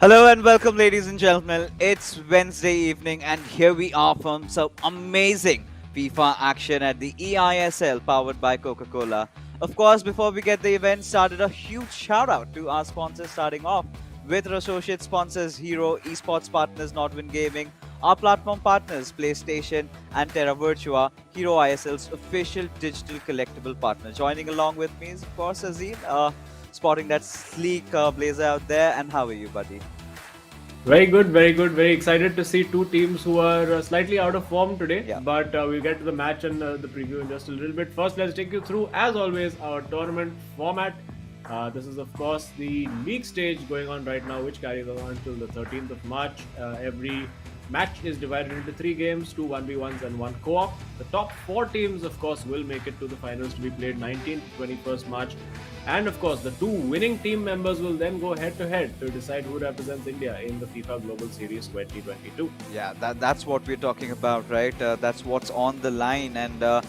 Hello and welcome, ladies and gentlemen. It's Wednesday evening, and here we are from some amazing FIFA action at the eISL powered by Coca Cola. Of course, before we get the event started, a huge shout out to our sponsors, starting off with our associate sponsors Hero, esports partners Nodwin Gaming, our platform partners PlayStation and Terra Virtua, Hero ISL's official digital collectible partner. Joining along with me is, of course, Azim, spotting that sleek blazer out there. And how are you, buddy? Very good, very good. Very excited to see two teams who are slightly out of form today. Yeah. But we'll get to the match and the preview in just a little bit. First, let's take you through, as always, our tournament format. This is, of course, the league stage going on right now, which carries on until the 13th of March. Every match is divided into 3 games, 2 1v1s and 1 co-op. The top 4 teams, of course, will make it to the finals to be played 19th to 21st March. And of course, the 2 winning team members will then go head to head to decide who represents India in the FIFA Global Series 2022. Yeah, that's what we're talking about, right? That's what's on the line, and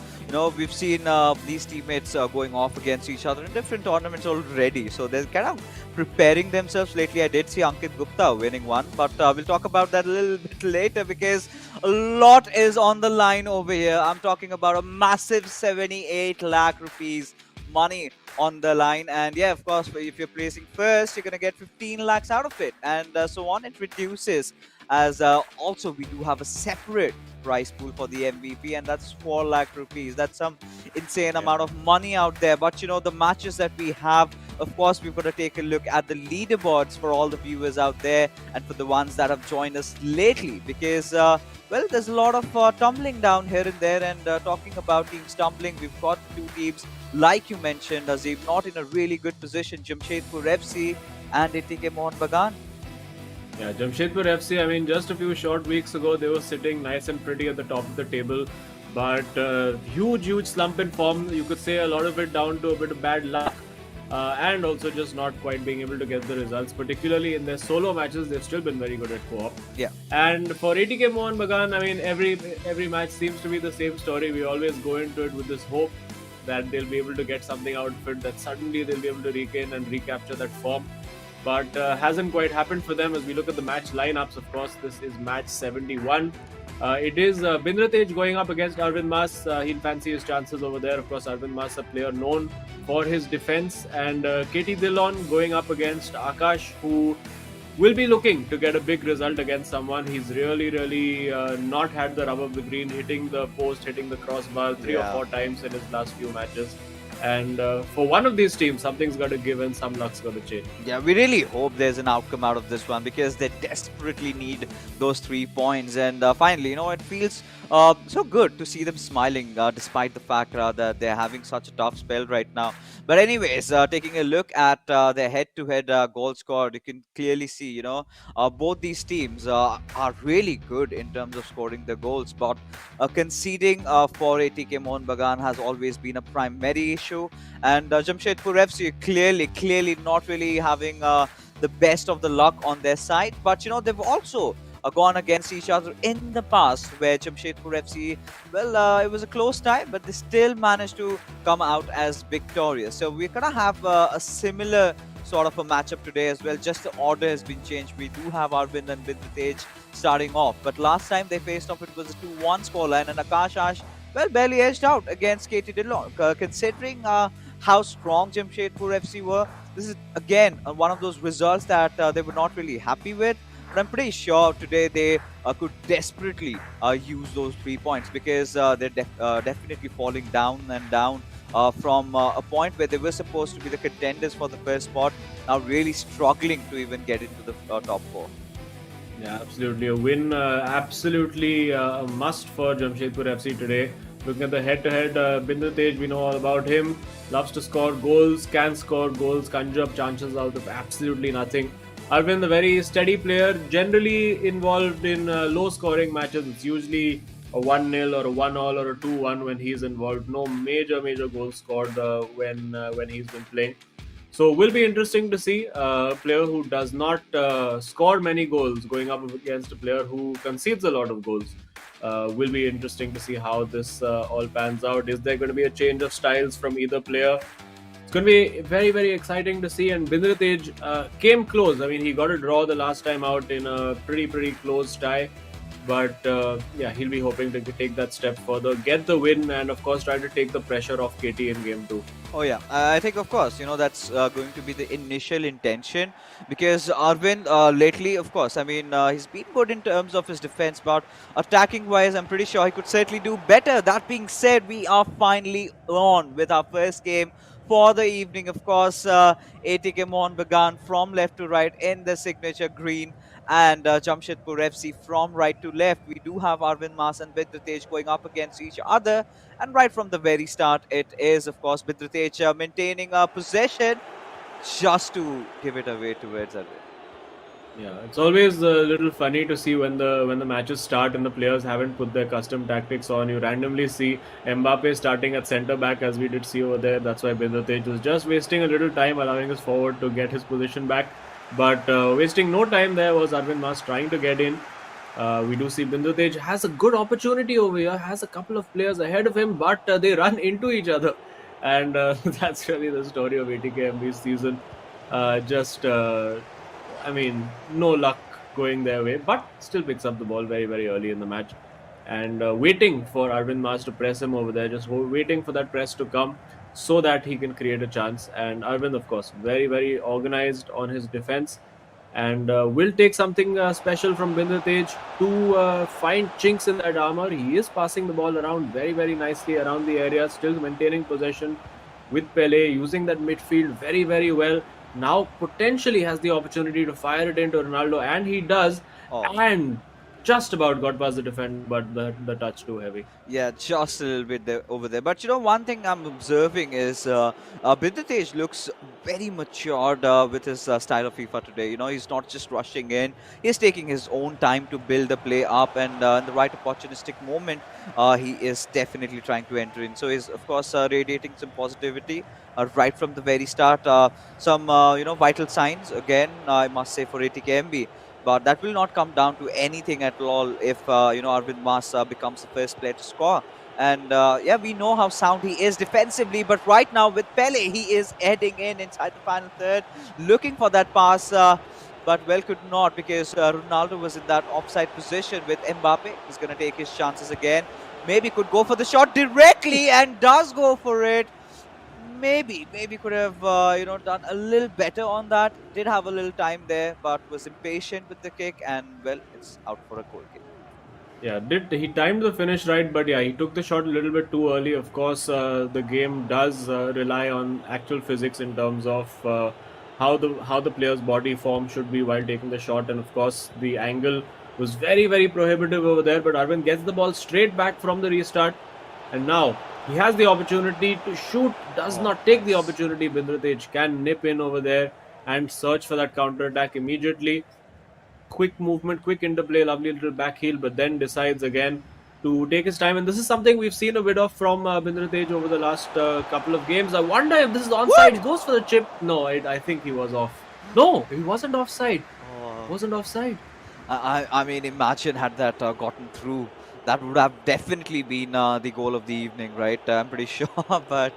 we've seen these teammates going off against each other in different tournaments already. So they're kind of preparing themselves lately. I did see Ankit Gupta winning one, but we'll talk about that a little bit later because a lot is on the line over here. I'm talking about a massive 78 lakh rupees money on the line, and yeah, of course, if you're placing first, you're gonna get 15 lakhs out of it, and so on. It reduces as also we do have a separate prize pool for the MVP, and that's 4 lakh rupees. That's some insane amount of money out there. But the matches that we have, of course, we've got to take a look at the leaderboards for all the viewers out there and for the ones that have joined us lately, because well, there's a lot of tumbling down here and there. And talking about teams tumbling, we've got 2 teams, like you mentioned, Azim, not in a really good position. Jamshedpur FC and ATK Mohun Bagan. Yeah, Jamshedpur FC, I mean, just a few short weeks ago, they were sitting nice and pretty at the top of the table. But huge slump in form. You could say a lot of it down to a bit of bad luck. And also just not quite being able to get the results, particularly in their solo matches. They've still been very good at co-op. Yeah. And for ATK Mohun Bagan, I mean, every match seems to be the same story. We always go into it with this hope that they'll be able to get something out of it, that suddenly they'll be able to regain and recapture that form. But hasn't quite happened for them. As we look at the match lineups, of course, this is match 71. It is Bindratej going up against Arvind Mas. He'll fancy his chances over there. Of course, Arvind Mas, a player known for his defense. And KT Dillon going up against Akash, who will be looking to get a big result against someone. He's really not had the rub of the green, hitting the post, hitting the crossbar 3 or 4 times in his last few matches. And for one of these teams, something's got to give and some luck's got to change. Yeah, we really hope there's an outcome out of this one because they desperately need those 3 points. And finally, it feels so good to see them smiling despite the fact that they're having such a tough spell right now. But anyways, taking a look at their head-to-head goal scored, you can clearly see, both these teams are really good in terms of scoring the goals. But conceding for ATK Mohun Bagan has always been a primary issue. And Jamshedpur FC clearly not really having the best of the luck on their side. But, they've also gone against each other in the past, where Jamshedpur FC, well, it was a close tie, but they still managed to come out as victorious. So we're going to have a similar sort of a matchup today as well. Just the order has been changed. We do have Arvind and Bindratej starting off. But last time they faced off, it was a 2-1 scoreline, and Akash Ash, well, barely edged out against KT Dillon. Considering how strong Jamshedpur FC were, this is, again, one of those results that they were not really happy with. But I'm pretty sure today they could desperately use those 3 points because they're definitely falling down and down from a point where they were supposed to be the contenders for the first spot, now really struggling to even get into the top 4. Yeah, absolutely. A win, absolutely a must for Jamshedpur FC today. Looking at the head-to-head, Bindratej, we know all about him. Loves to score goals, can score goals, conjure up chances out of absolutely nothing. Arvind, a very steady player, generally involved in low-scoring matches. It's usually a 1-0 or a 1-all or a 2-1 when he's involved. No major goals scored when he's been playing. So will be interesting to see a player who does not score many goals going up against a player who concedes a lot of goals. Will be interesting to see how this all pans out. Is there going to be a change of styles from either player? going to be very, very exciting to see. And Bindratej came close. I mean, he got a draw the last time out in a pretty close tie. But yeah, he'll be hoping to take that step further, get the win, and of course try to take the pressure off KT in game 2. Oh yeah, I think of course that's going to be the initial intention because Arvind lately, of course, I mean he's been good in terms of his defense, but attacking wise, I'm pretty sure he could certainly do better. That being said, we are finally on with our first game for the evening. Of course, ATK Mohun Bagan from left to right in the signature green, and Jamshedpur FC from right to left. We do have Arvind Mas and Vidratej going up against each other. And right from the very start, it is, of course, Bidratech maintaining a possession just to give it away towards Arvind. Yeah, it's always a little funny to see when the matches start and the players haven't put their custom tactics on. You randomly see Mbappe starting at centre back, as we did see over there. That's why Bindratej was just wasting a little time, allowing his forward to get his position back. But wasting no time there was Arvind Mas trying to get in. We do see Bindratej has a good opportunity over here, has a couple of players ahead of him, but they run into each other. And that's really the story of ATKMB's season. I mean, no luck going their way, but still picks up the ball very early in the match. And waiting for Arvind Mas to press him over there, just waiting for that press to come so that he can create a chance. And Arvind, of course, very organized on his defense. And will take something special from Bindratej to find chinks in that armor. He is passing the ball around very nicely around the area, still maintaining possession with Pele, using that midfield very well. Now potentially has the opportunity to fire it into Ronaldo, and he does. Oh. And just about got past the defender, but the touch too heavy. Yeah, just a little bit there, over there. But one thing I'm observing is Bidratej looks very matured with his style of FIFA today. He's not just rushing in; he's taking his own time to build the play up, and in the right opportunistic moment, he is definitely trying to enter in. So he's of course radiating some positivity right from the very start. Some vital signs again, I must say, for ATKMB. But that will not come down to anything at all if Arvind Mas becomes the first player to score. And yeah, we know how sound he is defensively, but right now with Pele, he is heading in inside the final third, looking for that pass, but well could not because Ronaldo was in that offside position with Mbappe. He's going to take his chances again. Maybe could go for the shot directly and does go for it. Maybe could have done a little better on that. Did have a little time there, but was impatient with the kick, and well, it's out for a goal kick. Yeah, he timed the finish right, but yeah, he took the shot a little bit too early. Of course, the game does rely on actual physics in terms of how the player's body form should be while taking the shot, and of course, the angle was very prohibitive over there. But Arvind gets the ball straight back from the restart, and now he has the opportunity to shoot. Does not take the opportunity. Bindratej can nip in over there and search for that counter attack immediately. Quick movement, quick interplay, lovely little back heel, but then decides again to take his time. And this is something we've seen a bit of from Bindratej over the last couple of games. I wonder if this is onside. He goes for the chip. No, I think he was off. No, he wasn't offside. Wasn't offside. I mean, imagine had that gotten through. That would have definitely been the goal of the evening, right? I'm pretty sure. But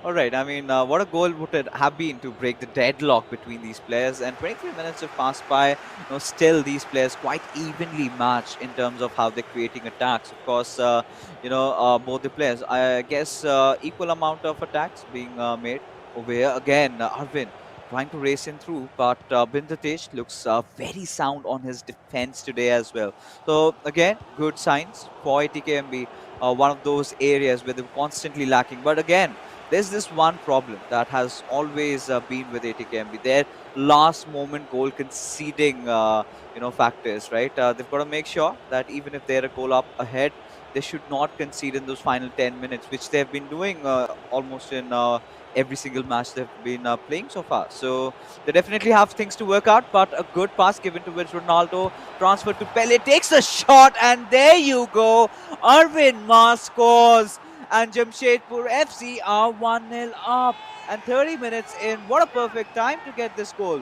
all right, I mean, what a goal would it have been to break the deadlock between these players? And 23 minutes have passed by. Still these players quite evenly matched in terms of how they're creating attacks. Of course, both the players, I guess, equal amount of attacks being made over here. Again, Arvind trying to race in through, but Bindratej looks very sound on his defense today as well. So again, good signs for ATKMB, one of those areas where they're constantly lacking. But again, there's this one problem that has always been with ATKMB. Their last moment goal conceding factors, right? They've got to make sure that even if they're a goal up ahead, they should not concede in those final 10 minutes, which they've been doing almost in every single match they've been playing so far. So they definitely have things to work out, but a good pass given towards Ronaldo, transfer to Pele, takes a shot, and there you go. Arvind Mas scores, and Jamshedpur FC are 1-0 up. And 30 minutes in, what a perfect time to get this goal.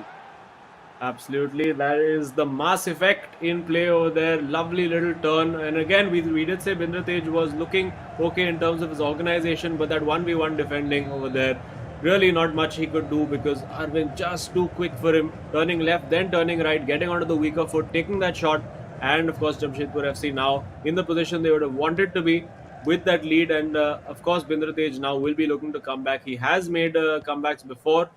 Absolutely, that is the Mas effect in play over there. Lovely little turn, and again we did say Bindratej was looking okay in terms of his organization, but that 1v1 defending over there Really not much he could do because Arvind just too quick for him, turning left, then turning right, getting onto the weaker foot, taking that shot. And of course, Jamshedpur FC now in the position they would have wanted to be with that lead. And of course, Bindratej now will be looking to come back. He has made comebacks before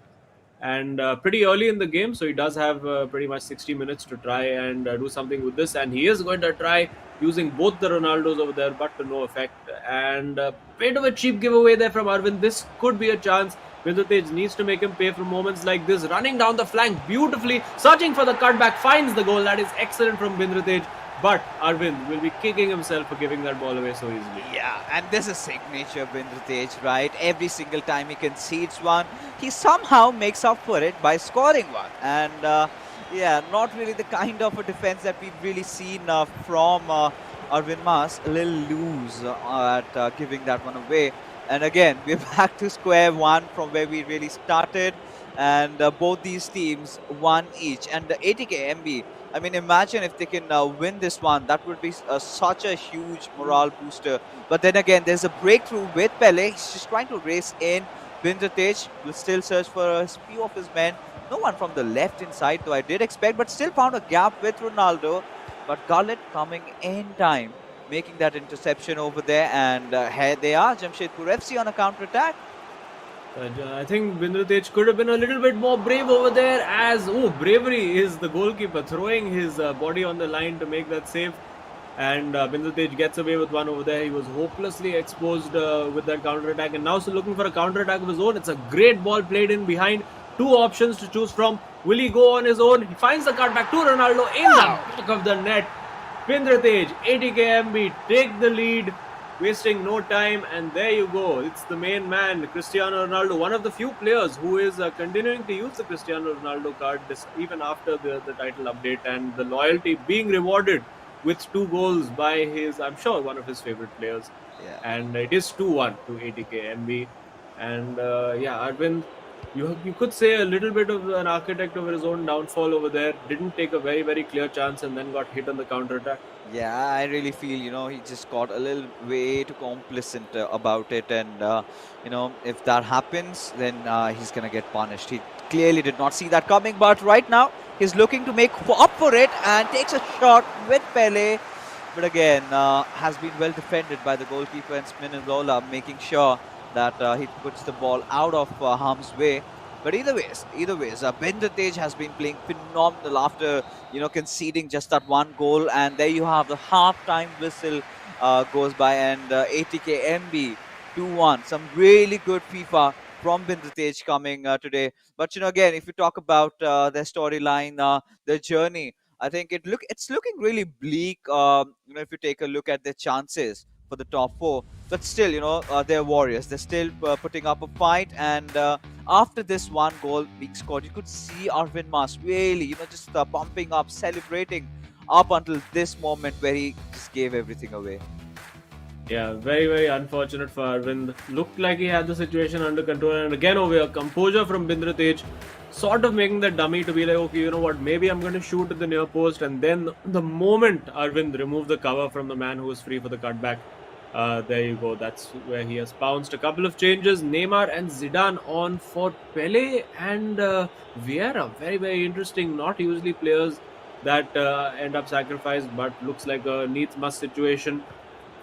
and pretty early in the game, so he does have pretty much 60 minutes to try and do something with this. And he is going to try using both the Ronaldos over there, but to no effect. And bit of a cheap giveaway there from Arvind. This could be a chance. Bindratej needs to make him pay for moments like this. Running down the flank beautifully, searching for the cutback, finds the goal. That is excellent from Bindratej. But Arvind will be kicking himself for giving that ball away so easily. Yeah, and this is signature of Bindratej, right? Every single time he concedes one, he somehow makes up for it by scoring one. And yeah, not really the kind of a defense that we've really seen from Arvind Mas. A little loose at giving that one away. And again, we're back to square one from where we really started. And both these teams won each. And the ATKMB, I mean, imagine if they can win this one. That would be such a huge morale booster. But then again, there's a breakthrough with Pele. He's just trying to race in. Bindratej will still search for a few of his men. No one from the left inside, though I did expect, but still found a gap with Ronaldo. But Gullit coming in time, making that interception over there. And here they are, Jamshedpur FC on a counter-attack. I think Bindratej could have been a little bit more brave over there as, bravery is the goalkeeper throwing his body on the line to make that save. And Bindratej gets away with one over there. He was hopelessly exposed with that counter-attack and now still looking for a counter-attack of his own. It's a great ball played in behind. Two options to choose from. Will he go on his own? He finds the cutback to Ronaldo in the back of the net. Bindratej, ATKMB take the lead, wasting no time, and there you go. It's the main man, Cristiano Ronaldo, one of the few players who is continuing to use the Cristiano Ronaldo card even after the title update, and the loyalty being rewarded with 2 goals by his, I'm sure, one of his favorite players. Yeah. And it is 2-1 to ATKMB. And yeah, Arvind, you could say a little bit of an architect over his own downfall over there. Didn't take a very, very clear chance and then got hit on the counter-attack. Yeah, I really feel, he just got a little way too complacent about it. And, if that happens, then he's going to get punished. He clearly did not see that coming. But right now, he's looking to make up for it and takes a shot with Pele. But again, has been well defended by the goalkeeper and Spinazzola, making sure that he puts the ball out of harm's way. But either ways, Bindratej has been playing phenomenal after, conceding just that one goal. And there you have the half-time whistle goes by, and ATKMB 2-1. Some really good FIFA from Bindratej coming today. But, again, if you talk about their storyline, their journey, I think it's looking really bleak, if you take a look at their chances for the top 4. But still, they're warriors. They're still putting up a fight. And after this one goal being scored, you could see Arvind Mas really, just pumping up, celebrating up until this moment where he just gave everything away. Yeah, very, very unfortunate for Arvind. Looked like he had the situation under control. And again, over here, composure from Bindratej, sort of making the dummy to be like, okay, you know what, maybe I'm going to shoot at the near post. And then the moment Arvind removed the cover from the man who was free for the cutback, there you go. That's where he has pounced. A couple of changes. Neymar and Zidane on for Pele and Vieira. Very, very interesting. Not usually players that end up sacrificed, but looks like a needs-must situation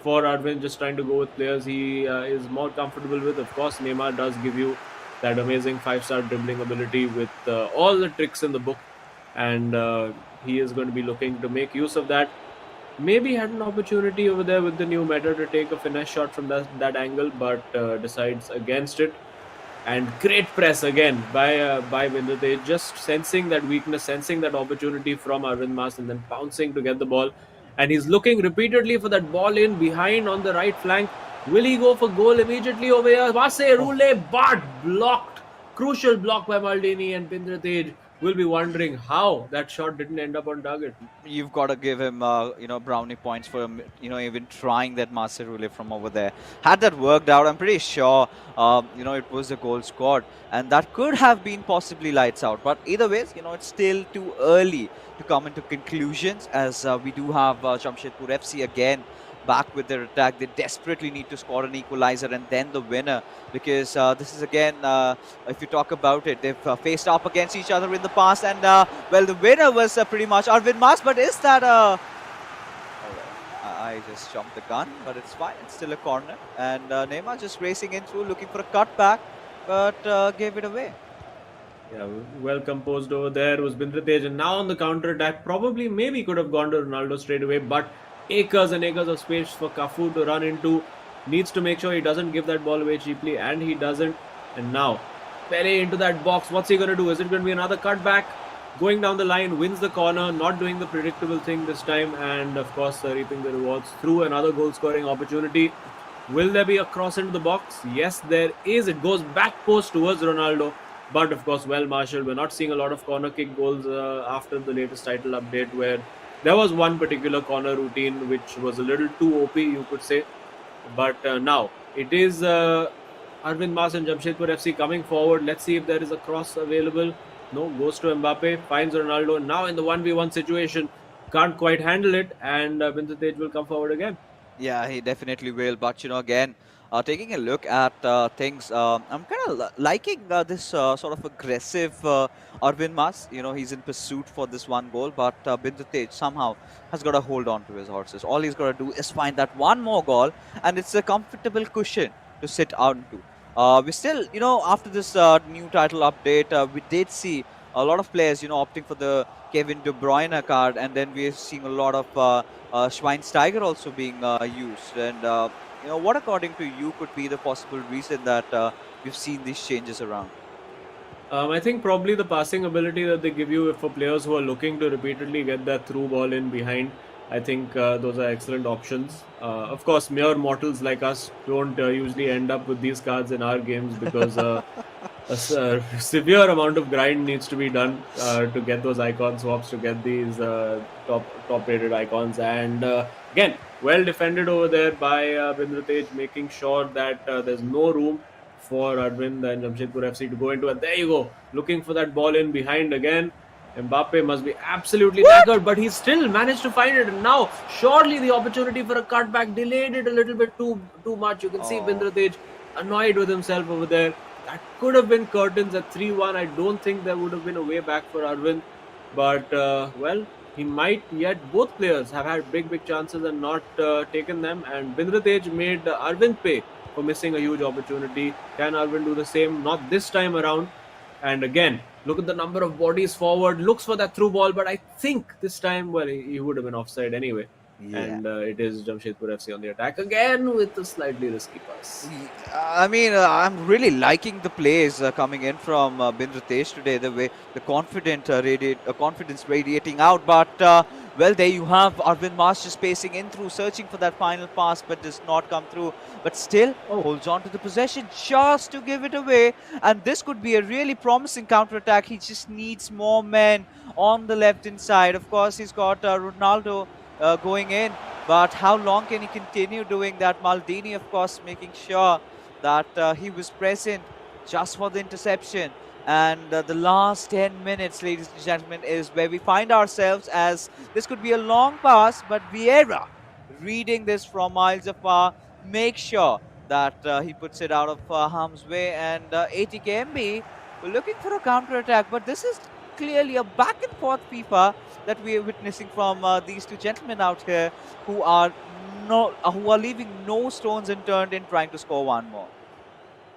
for Arvind, just trying to go with players he is more comfortable with. Of course, Neymar does give you that amazing 5-star dribbling ability with all the tricks in the book, and he is going to be looking to make use of that. Maybe had an opportunity over there with the new meta to take a finesse shot from that angle, but decides against it. And great press again by Bindratej, just sensing that weakness, sensing that opportunity from Arvind Mas, and then pouncing to get the ball. And he's looking repeatedly for that ball in behind on the right flank. Will he go for goal immediately over here? Vasse Roulé, but blocked. Crucial block by Maldini, and Bindratej will be wondering how that shot didn't end up on target. You've got to give him, brownie points for him, even trying that master Roulé from over there. Had that worked out, I'm pretty sure, it was a goal scored. And that could have been possibly lights out. But either ways, it's still too early to come into conclusions, as we do have Jamshedpur FC again back with their attack. They desperately need to score an equalizer and then the winner, because this is again, if you talk about it, they've faced up against each other in the past, and well, the winner was pretty much Arvind Mas. But is that a... I just jumped the gun, but it's fine. It's still a corner. And Neymar just racing in through, looking for a cutback, but gave it away. Yeah, well composed over there was Bindratej, and now on the counter attack, probably maybe could have gone to Ronaldo straight away, but acres and acres of space for Cafu to run into. Needs to make sure he doesn't give that ball away cheaply, and he doesn't. And now Pele into that box. What's he going to do? Is it going to be another cutback? Going down the line, wins the corner, not doing the predictable thing this time, and of course reaping the rewards through another goal scoring opportunity. Will there be a cross into the box? Yes, there is. It goes back post towards Ronaldo. But of course, well marshalled. We're not seeing a lot of corner kick goals after the latest title update, where there was one particular corner routine which was a little too OP, you could say. But now it is Arvind Mas and Jamshedpur FC coming forward. Let's see if there is a cross available. No, goes to Mbappe, finds Ronaldo. Now in the 1v1 situation, can't quite handle it, and Bindratej will come forward again. Yeah, he definitely will. But, again, taking a look at things, I'm kind of liking this sort of aggressive Arvind Mas. He's in pursuit for this one goal, but Bindratej somehow has got to hold on to his horses. All he's got to do is find that one more goal, and it's a comfortable cushion to sit onto. We still, after this new title update, we did see a lot of players, opting for the Kevin De Bruyne card, and then we're seeing a lot of Schweinsteiger also being used. And, what according to you could be the possible reason that we've seen these changes around? I think probably the passing ability that they give you for players who are looking to repeatedly get that through ball in behind. I think those are excellent options. Of course, mere mortals like us don't usually end up with these cards in our games, because a severe amount of grind needs to be done to get those icon swaps, to get these top rated icons. And again, well defended over there by Bindratej, making sure that there's no room for Arvind and Jamshedpur FC to go into. And there you go, looking for that ball in behind again. Mbappe must be absolutely knackered, but he still managed to find it. And now, surely the opportunity for a cutback delayed it a little bit too much. You can see Bindratej annoyed with himself over there. That could have been curtains at 3-1. I don't think there would have been a way back for Arvind. But, well, he might yet. Both players have had big chances and not taken them. And Bindratej made Arvind pay for missing a huge opportunity. Can Arvind do the same? Not this time around. And again, look at the number of bodies forward. Looks for that through ball, but I think this time, well, he would have been offside anyway. Yeah. And it is Jamshedpur FC on the attack again with a slightly risky pass. I mean, I'm really liking the plays coming in from Bindratej today. The way the confidence radiating out. But well, there you have Arvind Mas just pacing in through, searching for that final pass, but does not come through. But still holds on to the possession just to give it away. And this could be a really promising counter-attack. He just needs more men on the left-hand side. Of course, he's got Ronaldo going in, but how long can he continue doing that? Maldini, of course, making sure that he was present just for the interception. And the last 10 minutes, ladies and gentlemen, is where we find ourselves, as this could be a long pass, but Vieira, reading this from miles afar, make sure that he puts it out of harm's way. And ATKMB, we're looking for a counter-attack, but this is clearly a back-and-forth FIFA that we are witnessing from these two gentlemen out here, who are leaving no stones unturned in trying to score one more.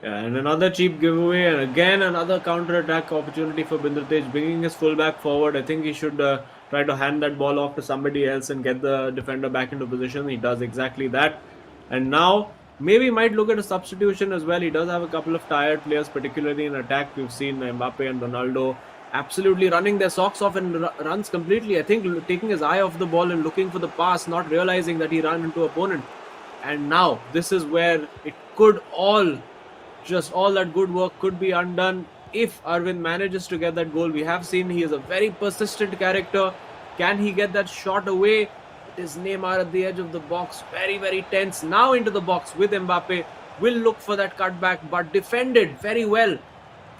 Yeah, and another cheap giveaway, and again another counter-attack opportunity for Bindratej, bringing his fullback forward. I think he should try to hand that ball off to somebody else and get the defender back into position. He does exactly that. And now maybe might look at a substitution as well. He does have a couple of tired players, particularly in attack. We've seen Mbappe and Ronaldo absolutely running their socks off, and runs completely, I think, taking his eye off the ball and looking for the pass, not realizing that he ran into opponent. And now this is where it could all that good work could be undone if Arvind manages to get that goal. We have seen he is a very persistent character. Can he get that shot away? It is Neymar at the edge of the box, very tense. Now into the box with Mbappe, will look for that cutback, but defended very well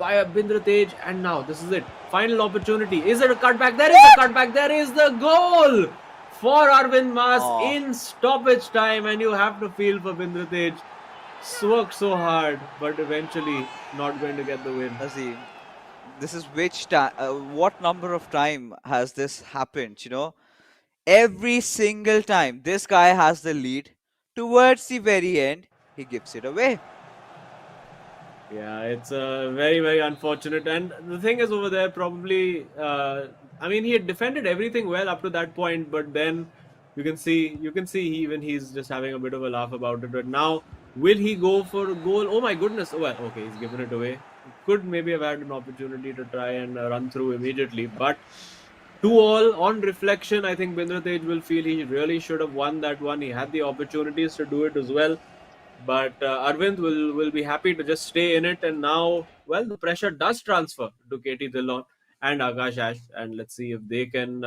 by Bindratej. And now this is it, final opportunity. Is it a cutback? There is a cutback. There is the goal for Arvind Mas Oh, in stoppage time, and you have to feel for Bindratej. Worked so hard, but eventually not going to get the win. Nazim, this is which time? What number of time has this happened? Every single time this guy has the lead, towards the very end, he gives it away. Yeah, it's very, very unfortunate. And the thing is, over there, probably, I mean, he had defended everything well up to that point, but then you can see even he's just having a bit of a laugh about it. But now, will he go for a goal? Oh my goodness! Oh, well, okay, he's given it away. Could maybe have had an opportunity to try and run through immediately, but 2-all on reflection, I think Bindratej will feel he really should have won that one. He had the opportunities to do it as well, but Arvind will be happy to just stay in it. And now, well, the pressure does transfer to KT Dhillon and Akash Ash, and let's see if they can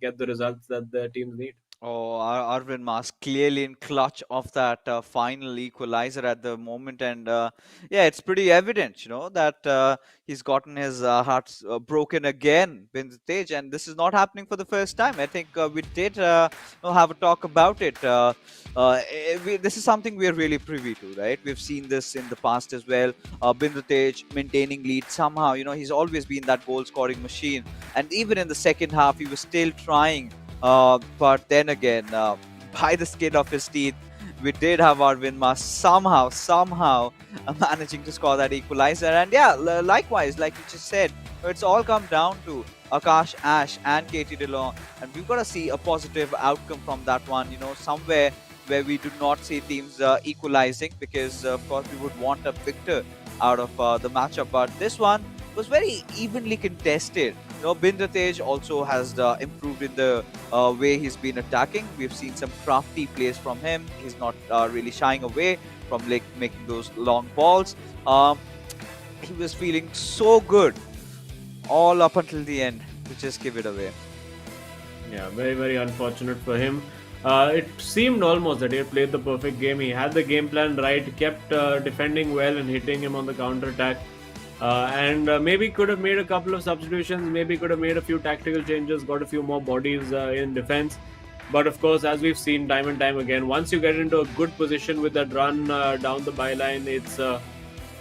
get the results that their teams need. Oh, Arvind Mas clearly in clutch of that final equalizer at the moment, and yeah, it's pretty evident, that he's gotten his heart broken again, Tej, and this is not happening for the first time. I think we did have a talk about it. This is something we are really privy to, right? We've seen this in the past as well. Tej maintaining lead somehow. He's always been that goal-scoring machine, and even in the second half, he was still trying. But then again, by the skin of his teeth, we did have Arvind Mas somehow managing to score that equalizer. And yeah, likewise, like you just said, it's all come down to Akash, Ash, and Katie DeLong. And we've got to see a positive outcome from that one, somewhere where we do not see teams equalizing, because, of course, we would want a victor out of the matchup. But this one was very evenly contested. Bindratej also has improved in the way he's been attacking. We've seen some crafty plays from him. He's not really shying away from making those long balls. He was feeling so good all up until the end to just give it away. Yeah, very, very unfortunate for him. It seemed almost that he had played the perfect game. He had the game plan right, kept defending well and hitting him on the counter attack. And maybe could have made a couple of substitutions, maybe could have made a few tactical changes, got a few more bodies in defense. But of course, as we've seen time and time again, once you get into a good position with that run down the byline, it's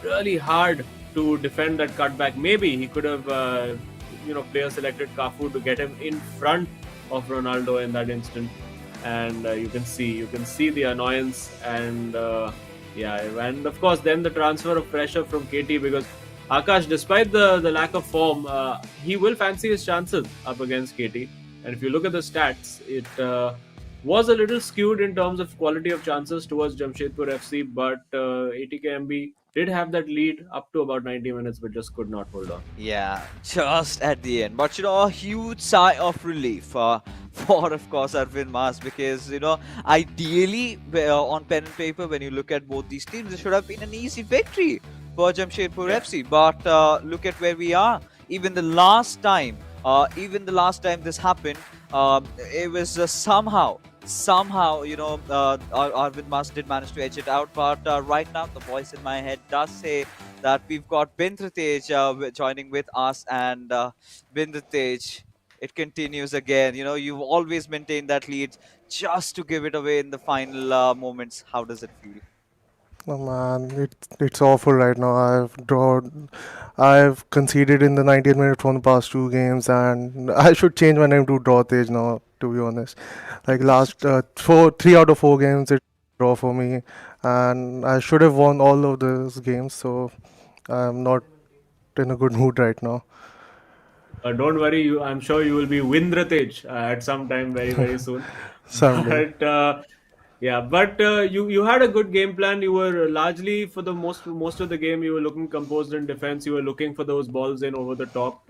really hard to defend that cutback. Maybe he could have, player selected Cafu to get him in front of Ronaldo in that instant, and you can see the annoyance and yeah, and of course then the transfer of pressure from KT, because Akash, despite the lack of form, he will fancy his chances up against KT. And if you look at the stats, it was a little skewed in terms of quality of chances towards Jamshedpur FC, but ATKMB did have that lead up to about 90 minutes, but just could not hold on. Yeah, just at the end. But a huge sigh of relief for, of course, Arvind Mas, because ideally, on pen and paper, when you look at both these teams, it should have been an easy victory for Jamshedpur Yeah. FC. But look at where we are. Even the last time this happened, it was somehow, Arvind Mas did manage to edge it out. But right now, the voice in my head does say that we've got Bindratej joining with us, and Bindratej, it continues again. You've always maintained that lead just to give it away in the final moments. How does it feel? Oh man, it's awful right now. I've conceded in the 90th minute from the past two games, and I should change my name to Draw Tej now. To be honest, like last 3 out of 4 games, it's draw for me, and I should have won all of those games. So I'm not in a good mood right now. Don't worry, I'm sure you will be Windratej at some time very, very soon. Someday. But yeah, but you had a good game plan. You were largely for the most of the game. You were looking composed in defense. You were looking for those balls in over the top.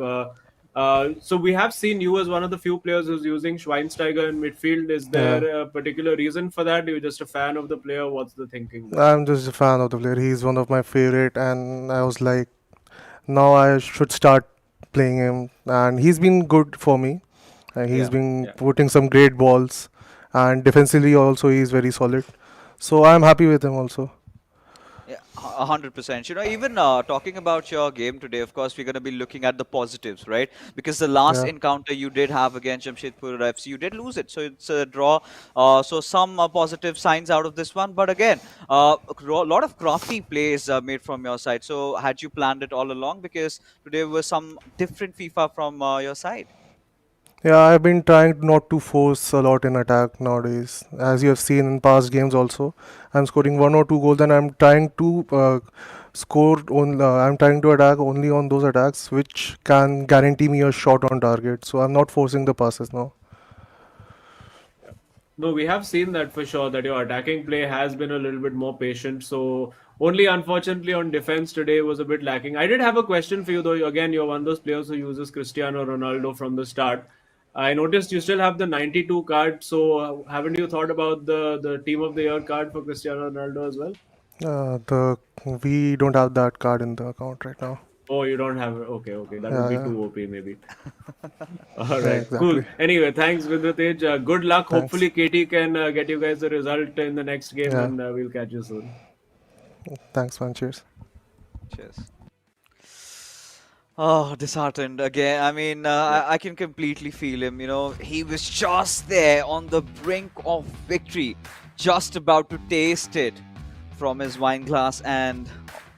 So we have seen you as one of the few players who's using Schweinsteiger in midfield. Is Yeah, there a particular reason for that? You're just a fan of the player. What's the thinking there? I'm just a fan of the player. He's one of my favorite, and I was like, now I should start playing him, and he's been good for me. He's Yeah. been Yeah. putting some great balls, and defensively also he's very solid. So I'm happy with him also. Yeah, 100%. Even talking about your game today, of course, we're going to be looking at the positives, right? Because the last Yeah. encounter you did have against Jamshedpur FC, you did lose it. So it's a draw. So some positive signs out of this one. But again, a lot of crafty plays made from your side. So had you planned it all along? Because today was some different FIFA from your side. Yeah, I've been trying not to force a lot in attack nowadays. As you have seen in past games also, I'm scoring one or two goals and I'm trying to I'm trying to attack only on those attacks which can guarantee me a shot on target. So I'm not forcing the passes now. No, we have seen that for sure, that your attacking play has been a little bit more patient. So only unfortunately on defense today was a bit lacking. I did have a question for you though. Again, you're one of those players who uses Cristiano Ronaldo from the start. I noticed you still have the 92 card. So haven't you thought about the team of the year card for Cristiano Ronaldo as well? The We don't have that card in the account right now. Oh, you don't have it. Okay, okay. That would Yeah, be yeah, too OP maybe. All yeah, right, cool. exactly. Anyway, thanks, Vidratej. Good luck. Thanks. Hopefully, Katie can get you guys the result in the next game, Yeah, and we'll catch you soon. thanks, man. Cheers. Cheers. Oh, disheartened again. I mean, Yeah. I can completely feel him. He was just there on the brink of victory, just about to taste it from his wine glass, and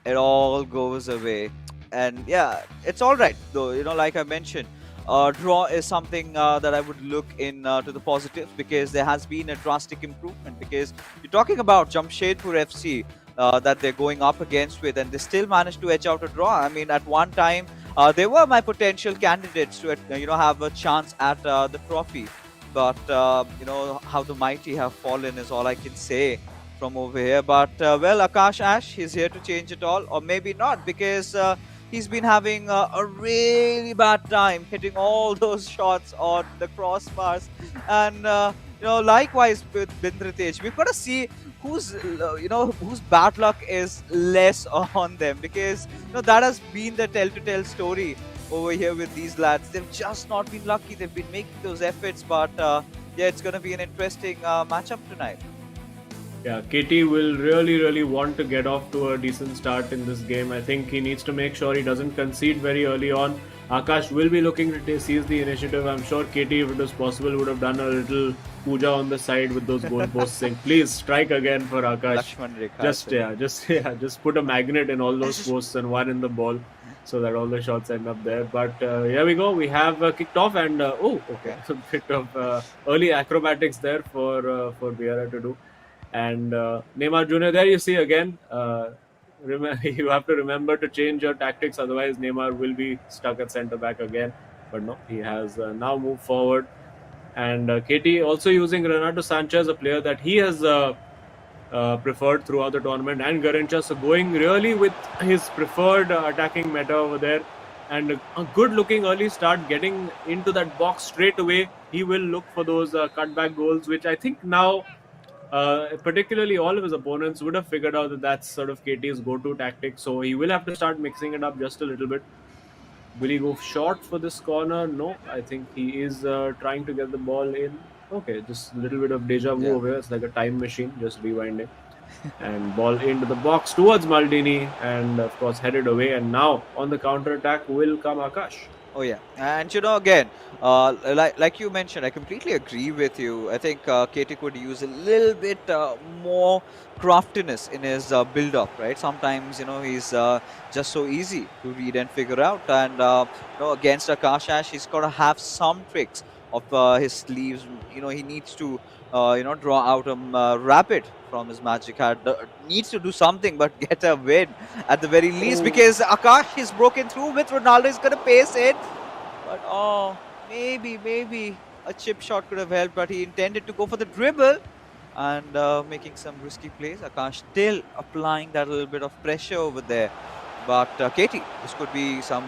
it all goes away. And yeah, it's all right though. Like I mentioned, draw is something that I would look in to the positives, because there has been a drastic improvement. Because you're talking about Jamshedpur FC. That they're going up against with, and they still managed to edge out a draw. I mean, at one time, they were my potential candidates to, have a chance at the trophy. But how the mighty have fallen is all I can say from over here. But well, Akash Ash, he's here to change it all, or maybe not, because he's been having a really bad time hitting all those shots on the crossbars. And likewise with Bindratej, we've got to see whose bad luck is less on them, because that has been the telltale story over here with these lads. They've just not been lucky. They've been making those efforts, but yeah, it's going to be an interesting matchup tonight. Yeah, KT will really, really want to get off to a decent start in this game. I think he needs to make sure he doesn't concede very early on. Akash will be looking to seize the initiative. I'm sure KT, if it was possible, would have done a little puja on the side with those goalposts, saying, "Please strike again for Akash." Lakshman Rekha. Just put a magnet in all those posts and one in the ball, so that all the shots end up there. But here we go. We have kicked off, and okay, a bit of early acrobatics there for Vieira to do. And Neymar Jr. there you see again. You have to remember to change your tactics, otherwise Neymar will be stuck at centre back again. But no, he has now moved forward. And KT also using Renato Sanchez, a player that he has preferred throughout the tournament, and Garrincha, so going really with his preferred attacking meta over there. And a good looking early start, getting into that box straight away. He will look for those cutback goals, which I think now particularly all of his opponents would have figured out that that's sort of KT's go-to tactic. So he will have to start mixing it up just a little bit. Will he go short for this corner? No, I think he is trying to get the ball in. Okay, just a little bit of deja vu over here. It's like a time machine, just rewinding. And ball into the box towards Maldini, and of course headed away. And now on the counter attack will come Akash. Oh yeah, and again, like you mentioned, I completely agree with you. I think KT could use a little bit more craftiness in his build-up, right? Sometimes he's just so easy to read and figure out, and against Akash Ash, he's got to have some tricks of his sleeves. He needs to draw out a rabbit from his magic hat. Needs to do something, but get a win at the very least, because Akash is broken through with Ronaldo. Is going to pace it, but maybe a chip shot could have helped, but he intended to go for the dribble and making some risky plays. Akash still applying that little bit of pressure over there, but KT, this could be some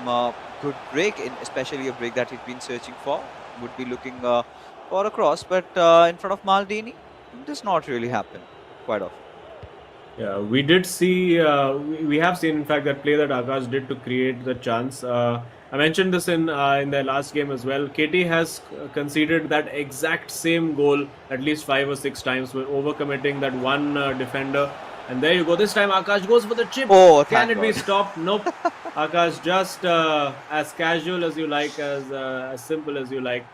good break, especially a break that he's been searching for. Would be looking for a cross, but in front of Maldini, it does not really happen quite often. Yeah, we did see, we have seen, in fact, that play that Akash did to create the chance. I mentioned this in their last game as well. KT has conceded that exact same goal at least 5 or 6 times, with overcommitting that one defender. And there you go. This time Akash goes for the chip. Oh, Can thank it be God. stopped? Nope. Akash just as casual as you like, as simple as you like.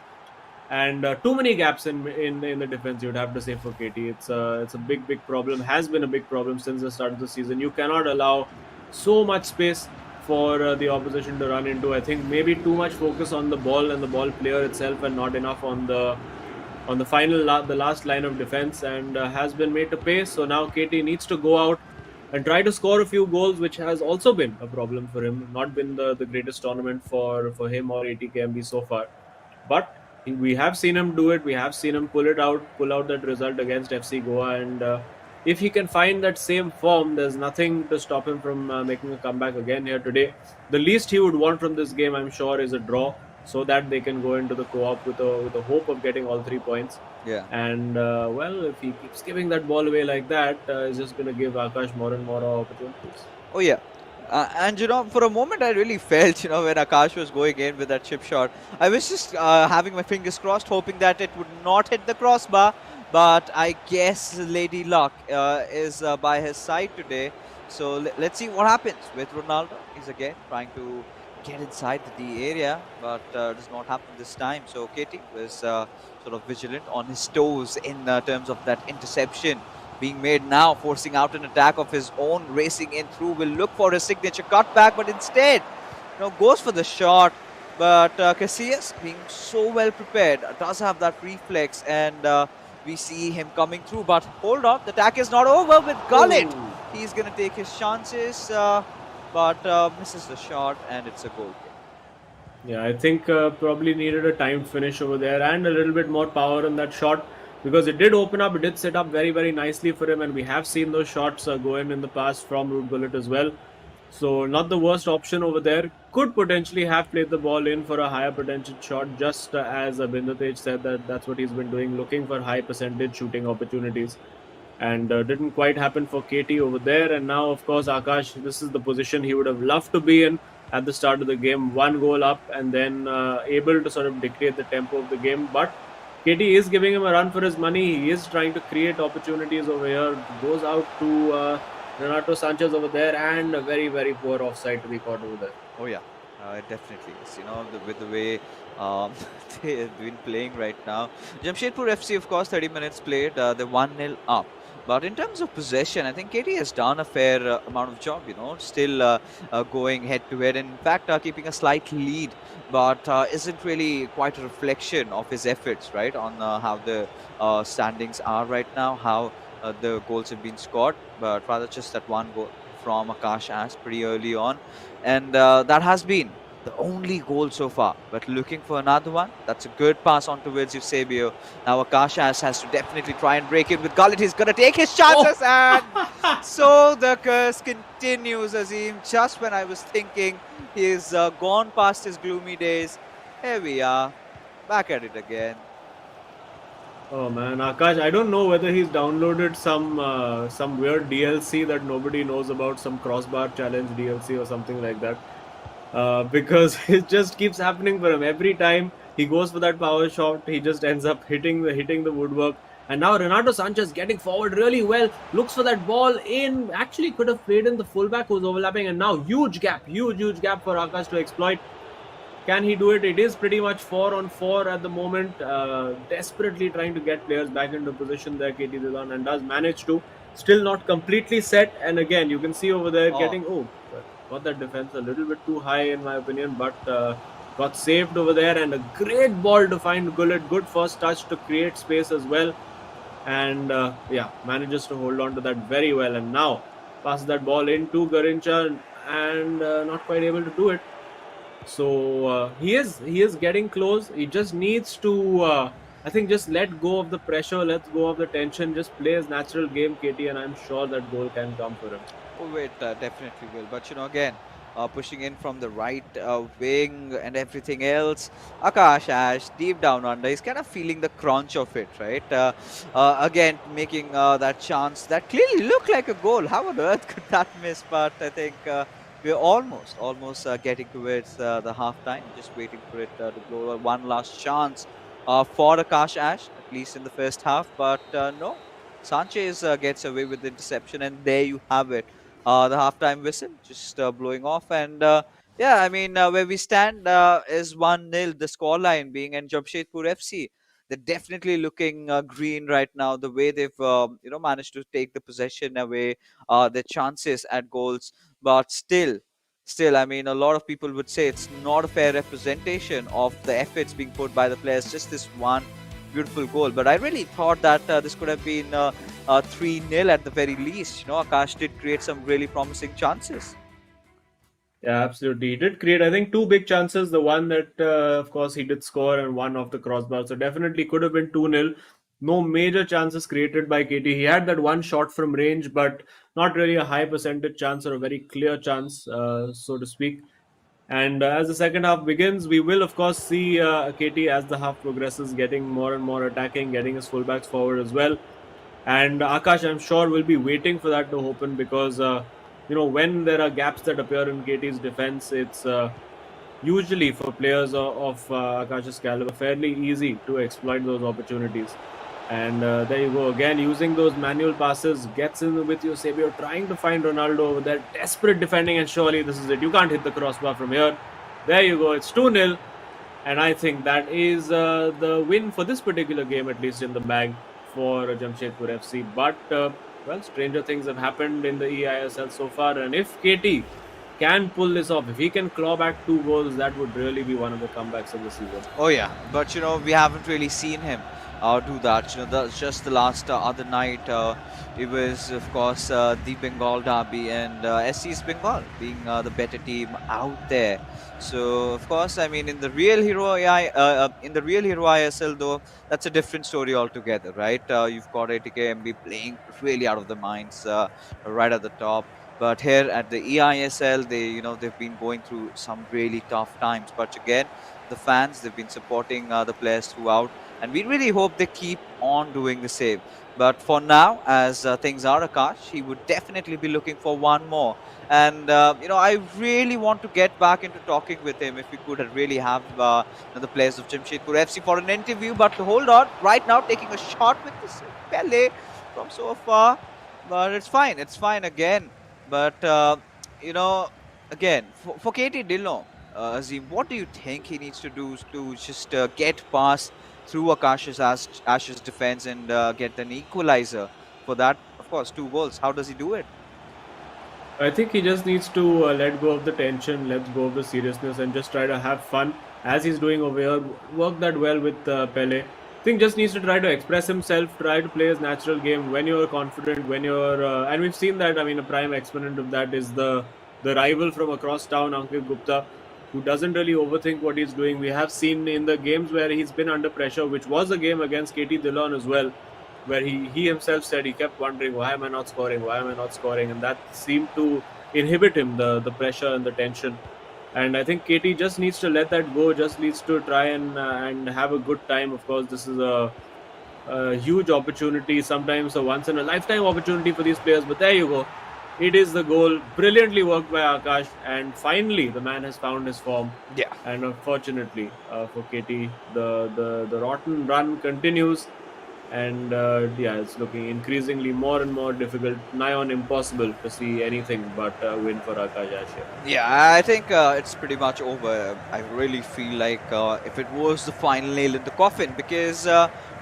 And too many gaps in the defense, you'd have to say, for KT. It's a big problem. Has been a big problem since the start of the season. You cannot allow so much space for the opposition to run into. I think maybe too much focus on the ball and the ball player itself, and not enough on the the last line of defense, and has been made to pay. So now KT needs to go out and try to score a few goals, which has also been a problem for him. Not been the greatest tournament for him or ATKMB so far, but we have seen him do it. We have seen him pull out that result against FC Goa, and if he can find that same form, there's nothing to stop him from making a comeback again here today. The least he would want from this game, I'm sure, is a draw, so that they can go into the co-op with a hope of getting all 3 points. Yeah. And well, if he keeps giving that ball away like that, it's just going to give Akash more and more opportunities. Oh yeah. And for a moment I really felt, when Akash was going in with that chip shot, I was just having my fingers crossed, hoping that it would not hit the crossbar. But I guess Lady Luck is by his side today. So let's see what happens with Ronaldo. He's again trying to get inside the area, but does not happen this time. So KT was sort of vigilant on his toes in terms of that interception being made now, forcing out an attack of his own, racing in through, will look for a signature cutback, but instead, goes for the shot. But Casillas, being so well prepared, does have that reflex, and we see him coming through. But hold on, the attack is not over with Gullit. Oh. He's going to take his chances, but misses the shot, and it's a goal kick. Yeah, I think probably needed a timed finish over there and a little bit more power in that shot, because it did open up, it did set up very nicely for him, and we have seen those shots go in the past from Ruud Gullit as well. So not the worst option over there. Could potentially have played the ball in for a higher potential shot, just as Bindatej said that's what he's been doing, looking for high percentage shooting opportunities. And didn't quite happen for KT over there. And now, of course, Akash, this is the position he would have loved to be in at the start of the game. One goal up and then able to sort of dictate the tempo of the game. But KT is giving him a run for his money. He is trying to create opportunities over here. Goes out to Renato Sanchez over there, and a very poor offside to be caught over there. Oh yeah, it definitely is. With the way they've been playing right now. Jamshedpur FC, of course, 30 minutes played. They're 1-0 up. But in terms of possession, I think KT has done a fair amount of job, still going head to head. In fact, keeping a slight lead, but isn't really quite a reflection of his efforts, right, on how the standings are right now, how the goals have been scored, but rather just that one goal from Akash Ash pretty early on. And that has been the only goal so far. But looking for another one, that's a good pass on towards Eusebio. Now Akash Ash has to definitely try and break it with Gullit. He's going to take his chances, and so the curse continues, Azim. Just when I was thinking he's gone past his gloomy days, here we are, back at it again. Oh man, Akash, I don't know whether he's downloaded some weird DLC that nobody knows about, some crossbar challenge DLC or something like that. Because it just keeps happening for him. Every time he goes for that power shot, he just ends up hitting the woodwork. And now Renato Sanchez getting forward really well, looks for that ball in. Actually, could have played in the fullback who's overlapping, and now huge gap for Akash to exploit. Can he do it? It is pretty much 4-on-4 at the moment. Desperately trying to get players back into position there, KT Dilan, and does manage to. Still not completely set. And again, you can see over there got that defense a little bit too high in my opinion, but got saved over there, and a great ball to find Gullit. Good first touch to create space as well. And manages to hold on to that very well. And now passes that ball into Garincha, and not quite able to do it. So he is getting close. He just needs to, I think, just let go of the pressure, let go of the tension, just play his natural game, KT, and I'm sure that goal can come for him. Oh, it definitely will. But again, pushing in from the right wing and everything else, Akash Ash, deep down under, he's kind of feeling the crunch of it, right? Again, making that chance that clearly looked like a goal. How on earth could that miss? But I think we're almost getting towards the half time, just waiting for it to blow. One last chance for Akash Ash, at least in the first half. But no, Sanchez gets away with the interception, and there you have it. The halftime whistle just blowing off, and yeah, I mean, where we stand is 1-0, the scoreline being in Jamshedpur FC. They're definitely looking green right now. The way they've managed to take the possession away, their chances at goals, but still, I mean, a lot of people would say it's not a fair representation of the efforts being put by the players. Just this one beautiful goal. But I really thought that this could have been 3-0 at the very least. Akash did create some really promising chances. Yeah, absolutely. He did create, I think, two big chances. The one that, of course, he did score, and one off the crossbar. So definitely could have been 2-0. No major chances created by KT. He had that one shot from range, but not really a high percentage chance or a very clear chance, so to speak. And as the second half begins, we will, of course, see KT as the half progresses, getting more and more attacking, getting his fullbacks forward as well. And Akash, I'm sure, will be waiting for that to open because, when there are gaps that appear in KT's defense, it's usually for players of Akash's caliber fairly easy to exploit those opportunities. And there you go again, using those manual passes, gets in with Eusebio, trying to find Ronaldo over there, desperate defending, and surely this is it. You can't hit the crossbar from here. There you go, it's 2-0. And I think that is the win for this particular game, at least in the bag for Jamshedpur FC. But, well, stranger things have happened in the eISL so far. And if KT can pull this off, if he can claw back 2 goals, that would really be one of the comebacks of the season. Oh yeah, but we haven't really seen him do that. That's just the last other night. It was, of course, the Bengal derby and SC's Bengal being the better team out there. So, of course, I mean, in the real Hero ISL though, that's a different story altogether, right? You've got ATKMB playing really out of the minds, right at the top. But here at the eISL, they've been going through some really tough times. But again, the fans, they've been supporting the players throughout, and we really hope they keep on doing the same. But for now, as things are, Akash, he would definitely be looking for one more. And I really want to get back into talking with him if we could really have the players of Jamshedpur FC for an interview. But hold on, right now taking a shot with this Pele from so far. But it's fine again. But you know, again, for KT Dillon, Azim, what do you think he needs to do to just get past through Ash's defense and get an equalizer for that? Of course, 2 goals. How does he do it? I think he just needs to let go of the tension, let go of the seriousness, and just try to have fun as he's doing over here. Work that well with Pele. I think just needs to try to express himself, try to play his natural game when you're confident, when you're, and we've seen that. I mean, a prime exponent of that is the rival from across town, Ankit Gupta, who doesn't really overthink what he's doing. We have seen in the games where he's been under pressure, which was a game against KT Dillon as well, where he himself said he kept wondering, why am I not scoring, why am I not scoring, and that seemed to inhibit him, the pressure and the tension. And I think KT just needs to let that go, just needs to try and have a good time. Of course, this is a huge opportunity, sometimes a once in a lifetime opportunity for these players, but there you go, it is the goal, brilliantly worked by Akash, and finally the man has found his form. Yeah. And unfortunately for KT, the rotten run continues, and yeah, it's looking increasingly more and more difficult, nigh on impossible to see anything but a win for Akash Asia. Yeah, I think it's pretty much over. I really feel like if it was the final nail in the coffin, because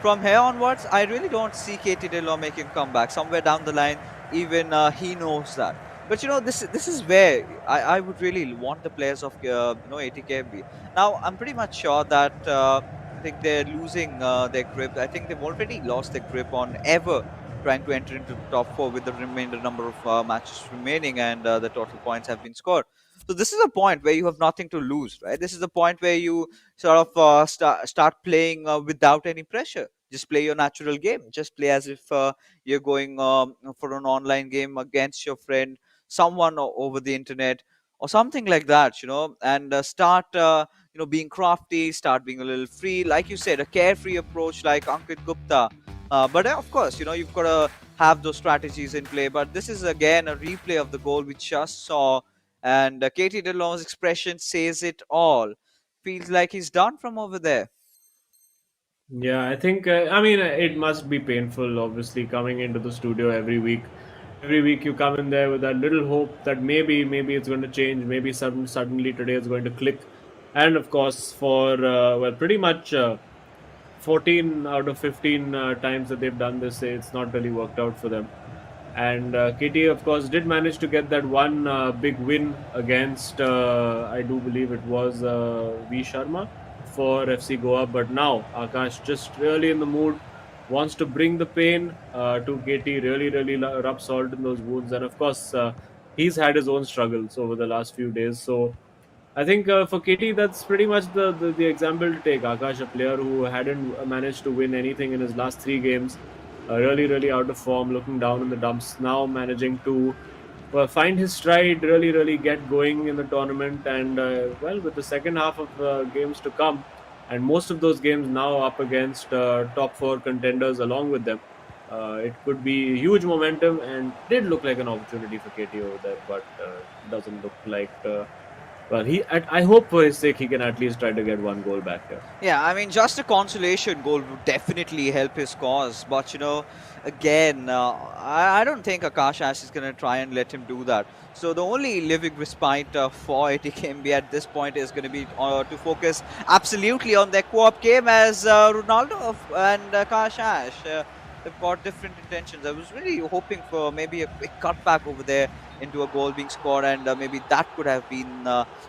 from here onwards, I really don't see KT Dillon making comeback. Somewhere down the line, even he knows that. But this is where I would really want the players of ATKMB. Now, I'm pretty much sure that I think they're losing their grip. I think they've already lost their grip on ever trying to enter into the top four with the remainder number of matches remaining, and the total points have been scored. So this is a point where you have nothing to lose, right? This is a point where you sort of start playing without any pressure. Just play your natural game. Just play as if you're going for an online game against your friend, someone over the internet, or something like that, and start being crafty, start being a little free, like you said, a carefree approach like Ankit Gupta. But of course, you've got to have those strategies in play. But this is again a replay of the goal we just saw, and KT Dillon's expression says it all. Feels like he's done from over there. Yeah, I think, I mean, it must be painful, obviously, coming into the studio every week. Every week you come in there with that little hope that maybe it's going to change, maybe suddenly today it's going to click. And of course, for, well, pretty much 14 out of 15 times that they've done this, it's not really worked out for them. And KT, of course, did manage to get that one big win against, I do believe it was V Sharma for FC Goa. But now Akash just really in the mood, wants to bring the pain to KT, really rub salt in those wounds. And of course, he's had his own struggles over the last few days. So I think for KT, that's pretty much the example to take. Akash, a player who hadn't managed to win anything in his last three games, really out of form, looking down in the dumps, now managing to find his stride, really get going in the tournament. And well, with the second half of games to come, and most of those games now up against top four contenders along with them, it could be huge momentum and did look like an opportunity for KT over there, but doesn't look like. Well, I hope for his sake he can at least try to get one goal back here. Yeah, I mean, just a consolation goal would definitely help his cause. But, again, I don't think Akash Ash is going to try and let him do that. So the only living respite for ATKMB at this point is going to be to focus absolutely on their co-op game as Ronaldo and Akash Ash. They've got different intentions. I was really hoping for maybe a quick cutback over there into a goal being scored, and maybe that could have been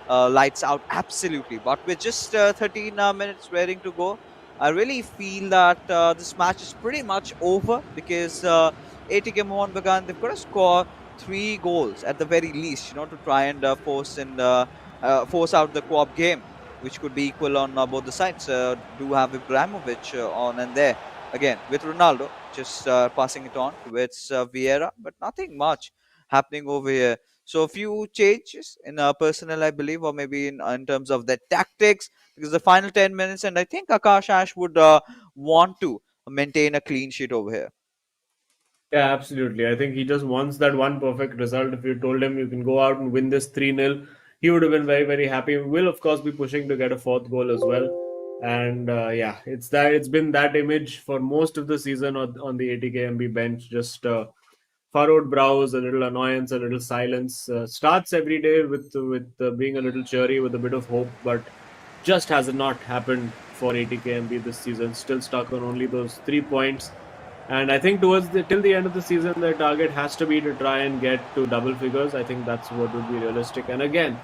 lights out absolutely. But with just 13 minutes waiting to go, I really feel that this match is pretty much over because ATK Mohun Bagan, they've got to score 3 goals at the very least, to try and force out the co-op game, which could be equal on both the sides. Do have Ibrahimovic on and there again with Ronaldo just passing it on towards Vieira, but nothing much happening over here. So a few changes in personnel, I believe, or maybe in terms of their tactics, because the final 10 minutes, and I think Akash Ash would want to maintain a clean sheet over here. Yeah, absolutely. I think he just wants that one perfect result. If you told him you can go out and win this 3-0, he would have been very happy. Will, of course, be pushing to get a fourth goal as well. And yeah, it's been that image for most of the season on the ATKMB bench. Just furrowed brows, a little annoyance, a little silence. Starts every day with being a little cheery, with a bit of hope, but just has not happened for ATKMB this season. Still stuck on only those 3 points. And I think till the end of the season, their target has to be to try and get to double figures. I think that's what would be realistic. And again,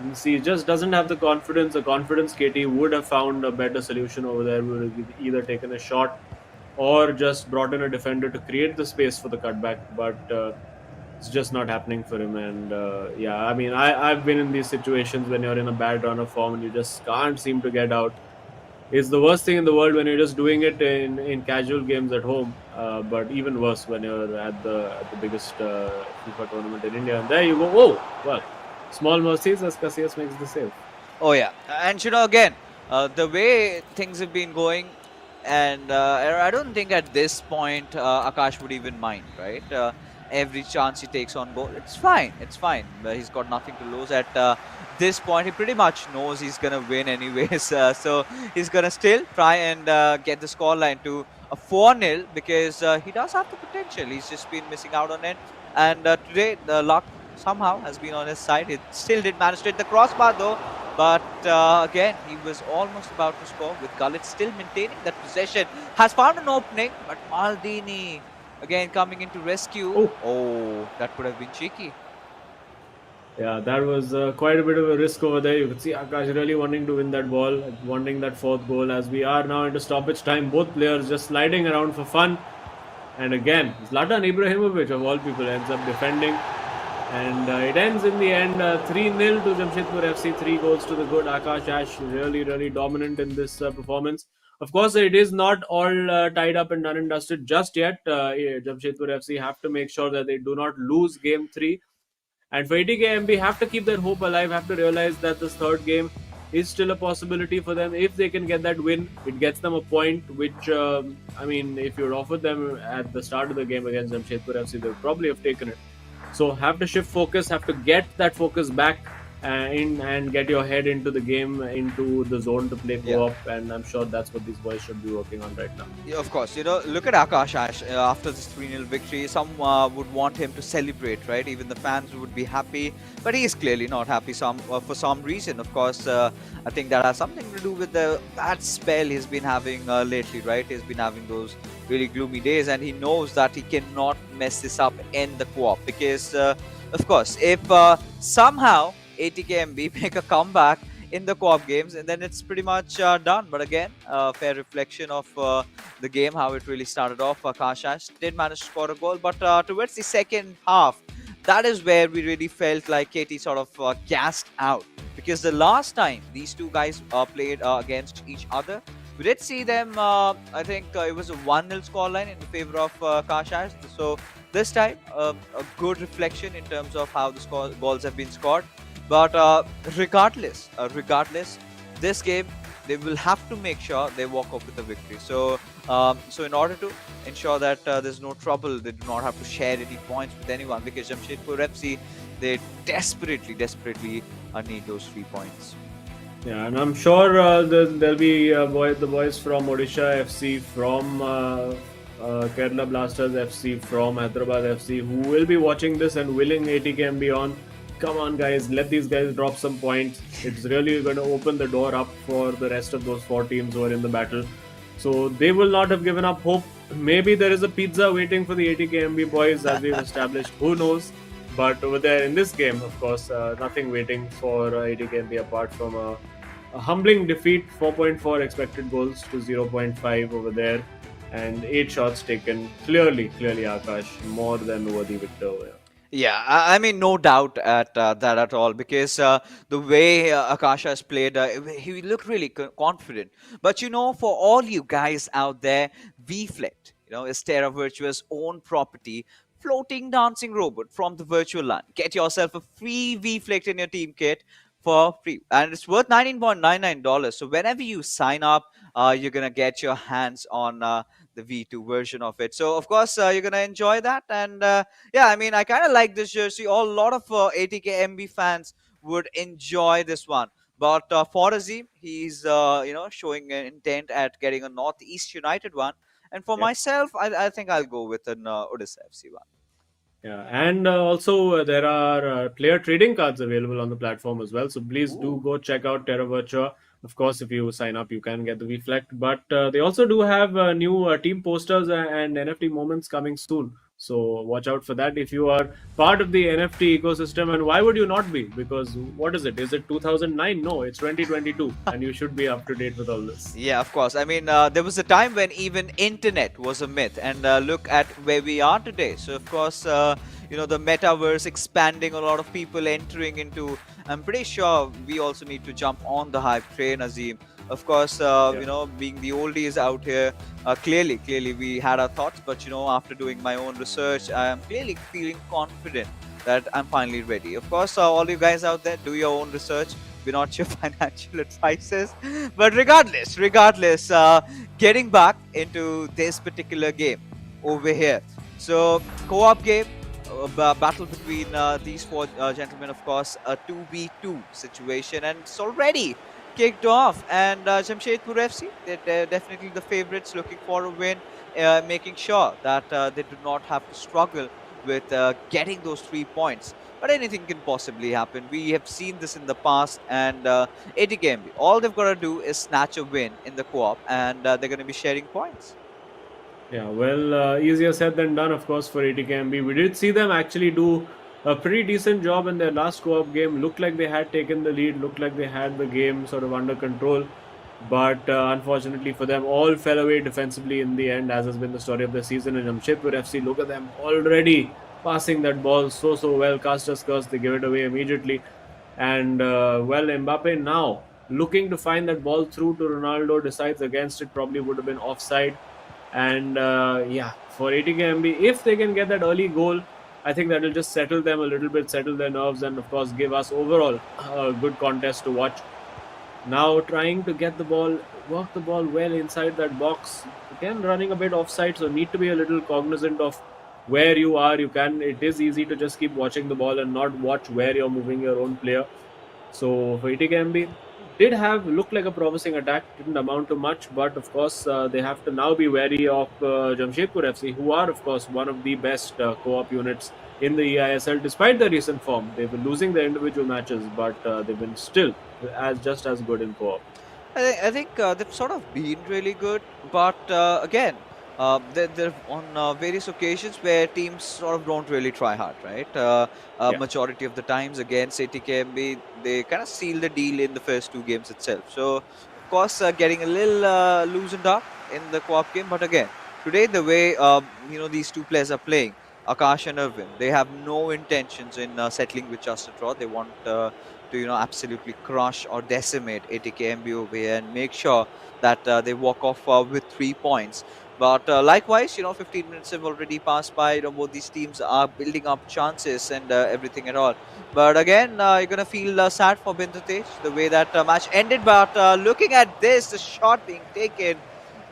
you see, just doesn't have the confidence. The confidence KT would have found a better solution over there. Would have either taken a shot or just brought in a defender to create the space for the cutback. But it's just not happening for him. And yeah, I mean, I've been in these situations when you're in a bad run of form and you just can't seem to get out. It's the worst thing in the world when you're just doing it in casual games at home. But even worse when you're at the biggest FIFA tournament in India. And there you go. Oh, well, small mercies as Casillas makes the save. Oh yeah, and again, the way things have been going, and I don't think at this point Akash would even mind, right? Every chance he takes on goal, it's fine, it's fine. He's got nothing to lose at this point. He pretty much knows he's gonna win anyways, so he's gonna still try and get the scoreline to a 4-0 because he does have the potential. He's just been missing out on it, and today the luck somehow has been on his side. He still did manage to hit the crossbar though, but again, he was almost about to score with Gullit still maintaining that possession. Has found an opening, but Maldini again coming into rescue. Oh, that could have been cheeky. Yeah, that was quite a bit of a risk over there. You could see Akash really wanting to win that ball, wanting that fourth goal. As we are now into stoppage time, both players just sliding around for fun. And again, Zlatan Ibrahimovic, of all people, ends up defending. And it ends in the end 3-0 to Jamshedpur FC, 3 goals to the good. Akash Ash really dominant in this performance. Of course, it is not all tied up and done and dusted just yet. Jamshedpur FC have to make sure that they do not lose game 3. And for ATKMB, have to keep their hope alive, have to realize that this third game is still a possibility for them. If they can get that win, it gets them a point, which, I mean, if you'd offered them at the start of the game against Jamshedpur FC, they would probably have taken it. So have to shift focus, have to get that focus back and get your head into the game, into the zone to play Yeah. co-op. And I'm sure that's what these boys should be working on right now. Yeah, of course, look at Akash Ash after this 3-0 victory. Some would want him to celebrate, right? Even the fans would be happy, but he is clearly not happy for some reason. Of course, I think that has something to do with the bad spell he's been having lately, right? He's been having those really gloomy days, and he knows that he cannot mess this up in the co-op because, of course, if somehow ATKMB make a comeback in the co-op games, and then it's pretty much done. But again, fair reflection of the game, how it really started off. Kashash did manage to score a goal, but towards the second half, that is where we really felt like Katie sort of gassed out. Because the last time these two guys played against each other, we did see them, I think it was a 1-0 scoreline in favor of Kashash. So this time, a good reflection in terms of how the goals have been scored. But regardless, this game they will have to make sure they walk off with a victory. So in order to ensure that there's no trouble, they do not have to share any points with anyone, because Jamshedpur FC, they desperately need those 3 points. Yeah, and I'm sure there'll be the boys from Odisha FC, from Kerala Blasters FC, from Hyderabad FC, who will be watching this and willing ATKMB on. Come on, guys, let these guys drop some points. It's really going to open the door up for the rest of those 4 teams who are in the battle. So they will not have given up hope. Maybe there is a pizza waiting for the ATKMB boys, as we've established. Who knows? But over there in this game, of course, nothing waiting for ATKMB apart from a humbling defeat. 4.4 expected goals to 0.5 over there, and 8 shots taken. Clearly, Akash, more than worthy victor over here. Yeah, I mean, no doubt at that at all, because the way Akasha has played, he looked really confident. But for all you guys out there, VFlect, is Terra Virtua's own property, floating dancing robot from the virtual land. Get yourself a free VFlect in your team kit for free, and it's worth $19.99. So whenever you sign up, you're gonna get your hands on the V2 version of it. So of course you're gonna enjoy that, and yeah, I mean, I kind of like this jersey. A lot of ATKMB fans would enjoy this one. But for Azim, he's showing an intent at getting a Northeast United one. And for Yep. myself, I think I'll go with an Odisha FC one. Yeah, and also there are player trading cards available on the platform as well. So please do Ooh. go check out Terra Virtua. Of course, if you sign up, you can get the Reflect. But they also do have new team posters and NFT moments coming soon. So watch out for that if you are part of the NFT ecosystem. And why would you not be? Because what is it? Is it 2009? No, it's 2022, and you should be up to date with all this. Yeah, of course. I mean, there was a time when even internet was a myth, and look at where we are today. So, of course, the metaverse expanding, a lot of people entering into. I'm pretty sure we also need to jump on the hype train, Azim. Of course, Yeah. being the oldies out here, clearly we had our thoughts, but after doing my own research, I am clearly feeling confident that I'm finally ready. Of course, all you guys out there, do your own research. We're not your financial advisors, but regardless, getting back into this particular game over here. So co-op game, battle between these 4 gentlemen, of course, a 2v2 situation, and it's already kicked off. And Jamshedpur FC, they're definitely the favorites, looking for a win, making sure that they do not have to struggle with getting those 3 points. But anything can possibly happen. We have seen this in the past, and ATKMB, all they've got to do is snatch a win in the co-op, and they're going to be sharing points. Yeah, well, easier said than done, of course, for ATKMB. We did see them actually do a pretty decent job in their last co-op game. Looked like they had taken the lead, looked like they had the game sort of under control. But unfortunately for them, all fell away defensively in the end, as has been the story of the season. And Jamshedpur FC, look at them already passing that ball so well. Caster's curse, they give it away immediately. And well, Mbappe now looking to find that ball through to Ronaldo, decides against it, probably would have been offside. And yeah, for ATKMB, if they can get that early goal, I think that will just settle them a little bit, settle their nerves, and of course give us overall a good contest to watch. Now trying to get the ball, work the ball well inside that box. Again, running a bit offside, so need to be a little cognizant of where you are. It is easy to just keep watching the ball and not watch where you're moving your own player. So for ATKMB, did have looked like a promising attack, didn't amount to much, but of course they have to now be wary of Jamshedpur FC, who are of course one of the best co-op units in the eISL. Despite their recent form, they've been losing their individual matches, but they've been still as just as good in co-op. I think they've sort of been really good, but again, they're on various occasions where teams sort of don't really try hard, right? Yeah. Majority of the times against ATKMB, they kind of seal the deal in the first two games itself. So, of course, getting a little loosened up in the co-op game, but again, today the way these two players are playing, Akash and Irvin, they have no intentions in settling with just a draw. They want to absolutely crush or decimate ATKMB over here and make sure that they walk off with 3 points. But likewise, 15 minutes have already passed by. Both these teams are building up chances and everything at all. But again, you're gonna feel sad for Bindutej the way that match ended. But looking at this, the shot being taken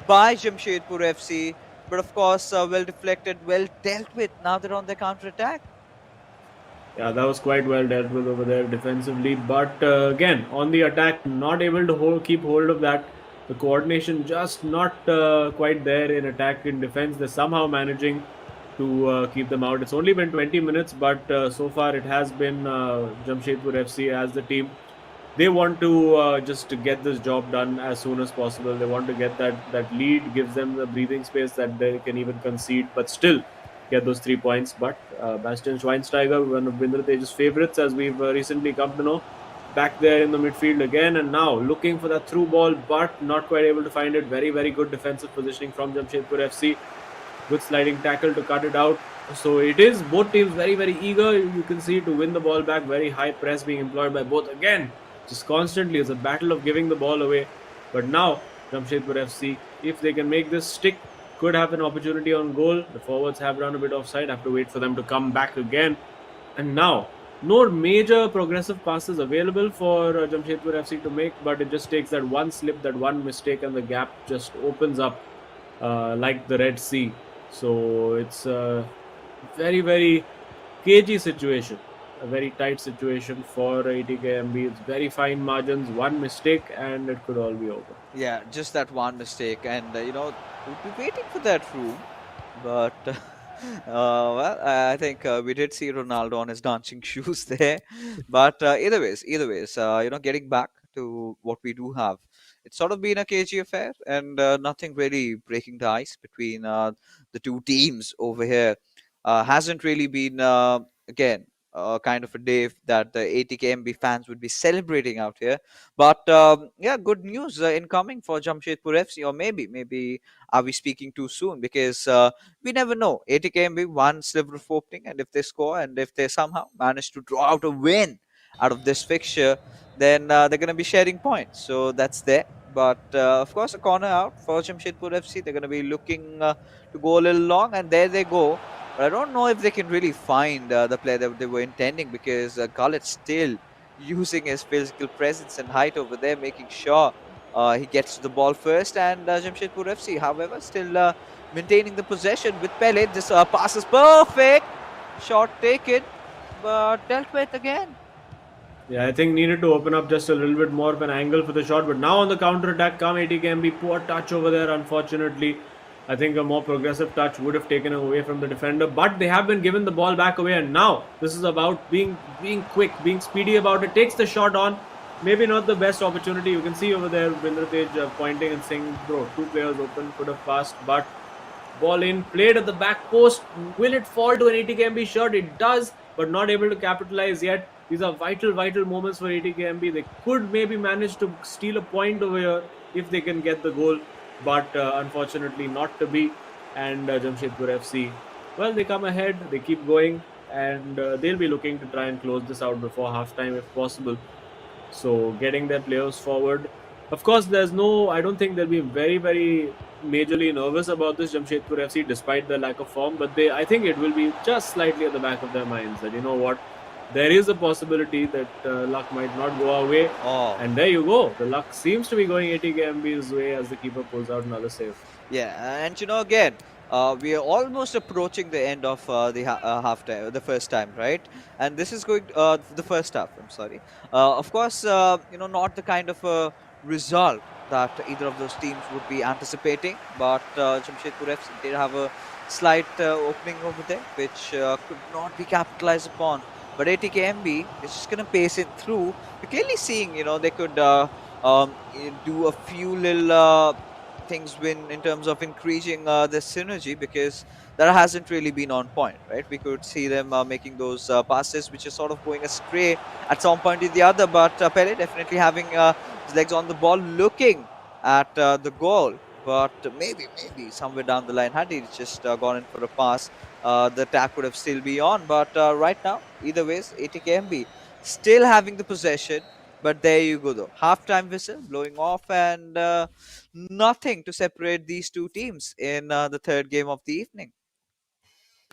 by Jamshedpur FC, but of course, well deflected, well dealt with. Now they're on the counter attack. Yeah, that was quite well dealt with over there defensively. But again, on the attack, not able to keep hold of that. The coordination just not quite there in attack and defense. They're somehow managing to keep them out. It's only been 20 minutes, but so far it has been Jamshedpur FC as the team. They want to just to get this job done as soon as possible. They want to get that lead, gives them the breathing space that they can even concede, but still get those 3 points. But Bastian Schweinsteiger, one of Binder Tej's favorites, as we've recently come to know, back there in the midfield again, and now looking for that through ball, but not quite able to find it. Very, very good defensive positioning from Jamshedpur FC. Good sliding tackle to cut it out. So it is both teams very, very eager. You can see to win the ball back. Very high press being employed by both. Again, just constantly. It's a battle of giving the ball away. But now, Jamshedpur FC, if they can make this stick, could have an opportunity on goal. The forwards have run a bit offside. Have to wait for them to come back again. And now, no major progressive passes available for Jamshedpur FC to make, but it just takes that one slip, that one mistake, and the gap just opens up like the Red Sea. So it's a very, very cagey situation, a very tight situation for ATKMB. It's very fine margins, one mistake, and it could all be over. Yeah, just that one mistake, and we'll be waiting for that room. But well, I think we did see Ronaldo on his dancing shoes there. But either ways, getting back to what we do have, it's sort of been a cagey affair, and nothing really breaking the ice between the two teams over here. Hasn't really been again. Kind of a day that the ATKMB fans would be celebrating out here, but yeah, good news incoming for Jamshedpur FC, or maybe are we speaking too soon? Because we never know. ATKMB one sliver of opening, and if they score, and if they somehow manage to draw out a win out of this fixture, then they're going to be sharing points. So that's there. But of course, a corner out for Jamshedpur FC. They're going to be looking to go a little long, and there they go. But I don't know if they can really find the player that they were intending, because Gullet still using his physical presence and height over there, making sure he gets to the ball first. And Jamshedpur FC, however, still maintaining the possession with Pele. This pass is perfect. Shot taken, but dealt with again. Yeah, I think needed to open up just a little bit more of an angle for the shot. But now on the counter attack, come ATKMB. Poor touch over there, unfortunately. I think a more progressive touch would have taken away from the defender. But they have been given the ball back away. And now this is about being quick, being speedy about it. Takes the shot on. Maybe not the best opportunity. You can see over there Bindratej pointing and saying, bro, two players open, could have passed. But ball in, played at the back post. Will it fall to an ATKMB shot? It does, but not able to capitalize yet. These are vital moments for ATKMB. They could maybe manage to steal a point over here if they can get the goal, but unfortunately not to be. And Jamshedpur FC, well, they come ahead, they keep going, and they'll be looking to try and close this out before halftime if possible. So getting their players forward. Of course, I don't think they'll be very majorly nervous about this Jamshedpur FC despite the lack of form, but I think it will be just slightly at the back of their minds that, you know what, there is a possibility that luck might not go our way. Oh. And there you go. The luck seems to be going ATKMB's way as the keeper pulls out another save. Yeah, and again, we are almost approaching the end of the half time, the first time, right? And this is going the first half. I'm sorry. Of course, not the kind of result that either of those teams would be anticipating, but Jamshedpur FC did have a slight opening over there, which could not be capitalized upon. But ATKMB is just going to pace it through. We're clearly seeing, they could do a few little things win in terms of increasing the synergy, because that hasn't really been on point, right? We could see them making those passes which are sort of going astray at some point or the other, but Pele definitely having his legs on the ball, looking at the goal. But maybe somewhere down the line, had he just gone in for a pass, the attack would have still be on. But right now, either ways, ATKMB still having the possession. But there you go, though. Halftime whistle blowing off, and nothing to separate these two teams in the third game of the evening.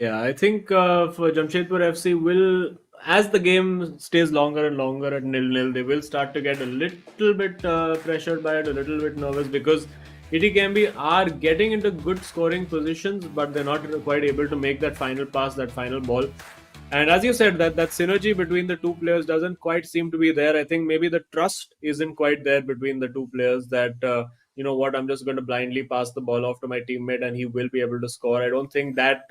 Yeah, I think for Jamshedpur FC will, as the game stays longer and longer at 0-0, they will start to get a little bit pressured by it, a little bit nervous, because ATKMB are getting into good scoring positions, but they're not quite able to make that final pass, that final ball. And as you said, that synergy between the two players doesn't quite seem to be there. I think maybe the trust isn't quite there between the two players. That you know what, I'm just going to blindly pass the ball off to my teammate and he will be able to score. I don't think that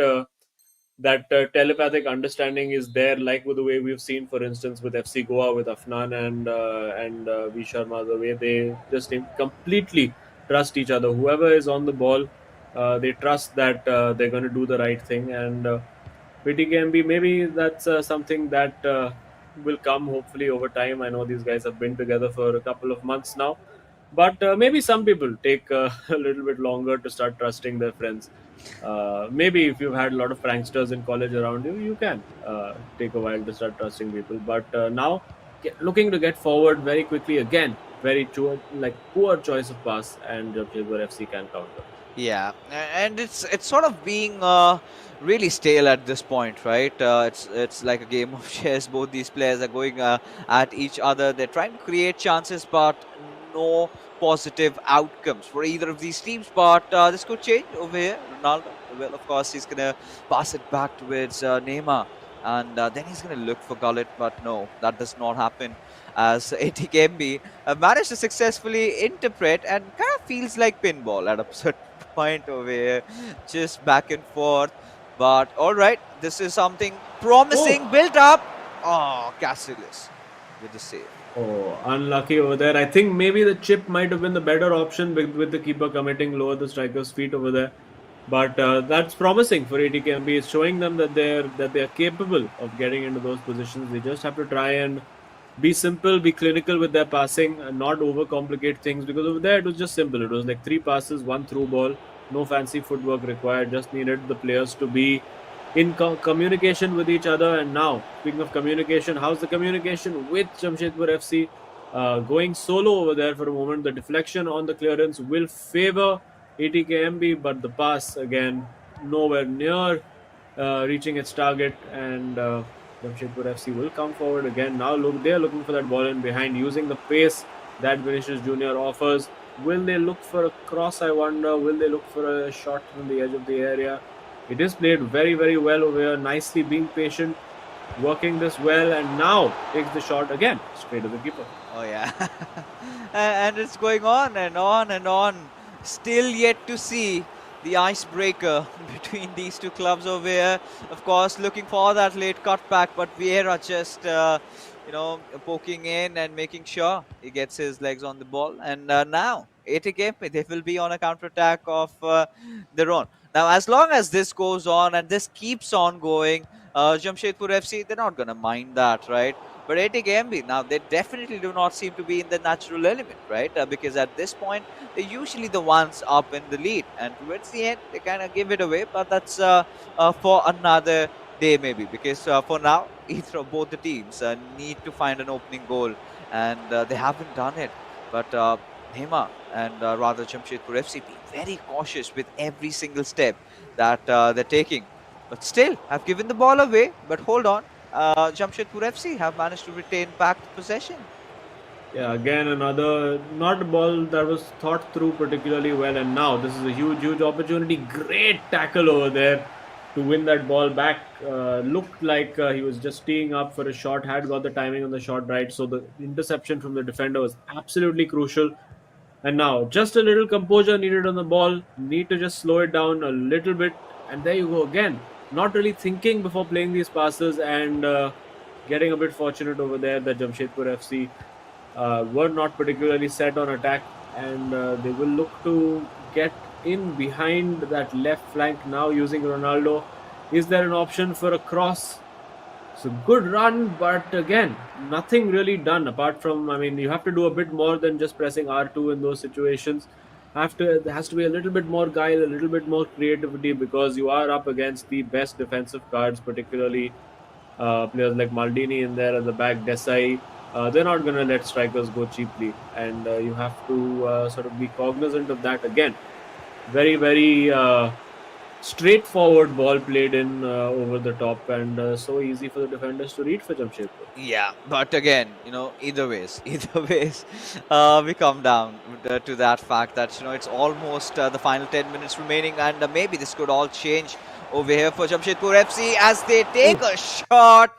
telepathic understanding is there, like with the way we've seen, for instance, with FC Goa, with Afnan and V Sharma, the way they just completely trust each other. Whoever is on the ball, they trust that they're going to do the right thing. And PTKMB, maybe that's something that will come hopefully over time. I know these guys have been together for a couple of months now, but maybe some people take a little bit longer to start trusting their friends. Maybe if you've had a lot of pranksters in college around you, you can take a while to start trusting people. But now, looking to get forward very quickly again, very like poor choice of pass, and Jamshedpur FC can counter. Yeah, and it's sort of being really stale at this point, right? It's like a game of chess. Both these players are going at each other. They're trying to create chances, but no positive outcomes for either of these teams. But this could change over here. Ronaldo, well, of course, he's gonna pass it back towards Neymar, and then he's gonna look for Gullit. But no, that does not happen, as ATKMB managed to successfully interpret, and kind of feels like pinball at a certain point over here, just back and forth. But all right, this is something promising Oh, built up. Oh, Casillas with the save. oh, unlucky over there. I think maybe the chip might have been the better option with the keeper committing lower the striker's feet over there. But that's promising for ATKMB. It's showing them that they're capable of getting into those positions. They just have to try and be simple, be clinical with their passing, and not overcomplicate things. Because over there it was just simple. It was like 3 passes, 1 through ball, no fancy footwork required. Just needed the players to be in communication with each other. And now, speaking of communication, how's the communication with Jamshedpur FC? Going solo over there for a moment. The deflection on the clearance will favor ATKMB, but the pass again nowhere near reaching its target. And Jamshedpur FC will come forward again. Now look, they're looking for that ball in behind, using the pace that Vinicius Junior offers. Will they look for a cross, I wonder? Will they look for a shot from the edge of the area? It is played very, very well over here. Nicely being patient, working this well, and now takes the shot again straight to the keeper. Oh yeah, and it's going on and on and on. Still yet to see the icebreaker between these two clubs over here. Of course, looking for that late cutback, but Vieira just poking in and making sure he gets his legs on the ball. And now ATK, they will be on a counter attack of their own. Now, as long as this goes on and this keeps on going, Jamshedpur FC, they're not going to mind that, right? But ATKMB, now they definitely do not seem to be in the natural element, right? Because at this point, they're usually the ones up in the lead. And towards the end, they kind of give it away. But that's for another day, maybe. Because for now, either of both the teams need to find an opening goal. And they haven't done it. But Neymar and rather Jamshedpur FC being very cautious with every single step that they're taking. But still, have given the ball away. But hold on. Jamshedpur FC have managed to retain back possession. Yeah, again another not a ball that was thought through particularly well, and now this is a huge opportunity. Great tackle over there to win that ball back. Looked like he was just teeing up for a shot, had got the timing on the shot right. So the interception from the defender was absolutely crucial. And now just a little composure needed on the ball. Need to just slow it down a little bit, and there you go again. Not really thinking before playing these passes, and getting a bit fortunate over there that Jamshedpur FC were not particularly set on attack, and they will look to get in behind that left flank now using Ronaldo. Is there an option for a cross? It's a good run, but again, nothing really done apart from, I mean, you have to do a bit more than just pressing R2 in those situations. There has to be a little bit more guile, a little bit more creativity, because you are up against the best defensive cards, particularly players like Maldini in there at the back, Desai. They're not going to let strikers go cheaply, and you have to sort of be cognizant of that again. Very straightforward ball played in over the top, and so easy for the defenders to read for Jamshedpur. Yeah, but again, either ways, either ways, we come down to that fact that it's almost the final 10 minutes remaining, and maybe this could all change over here for Jamshedpur FC as they take a shot.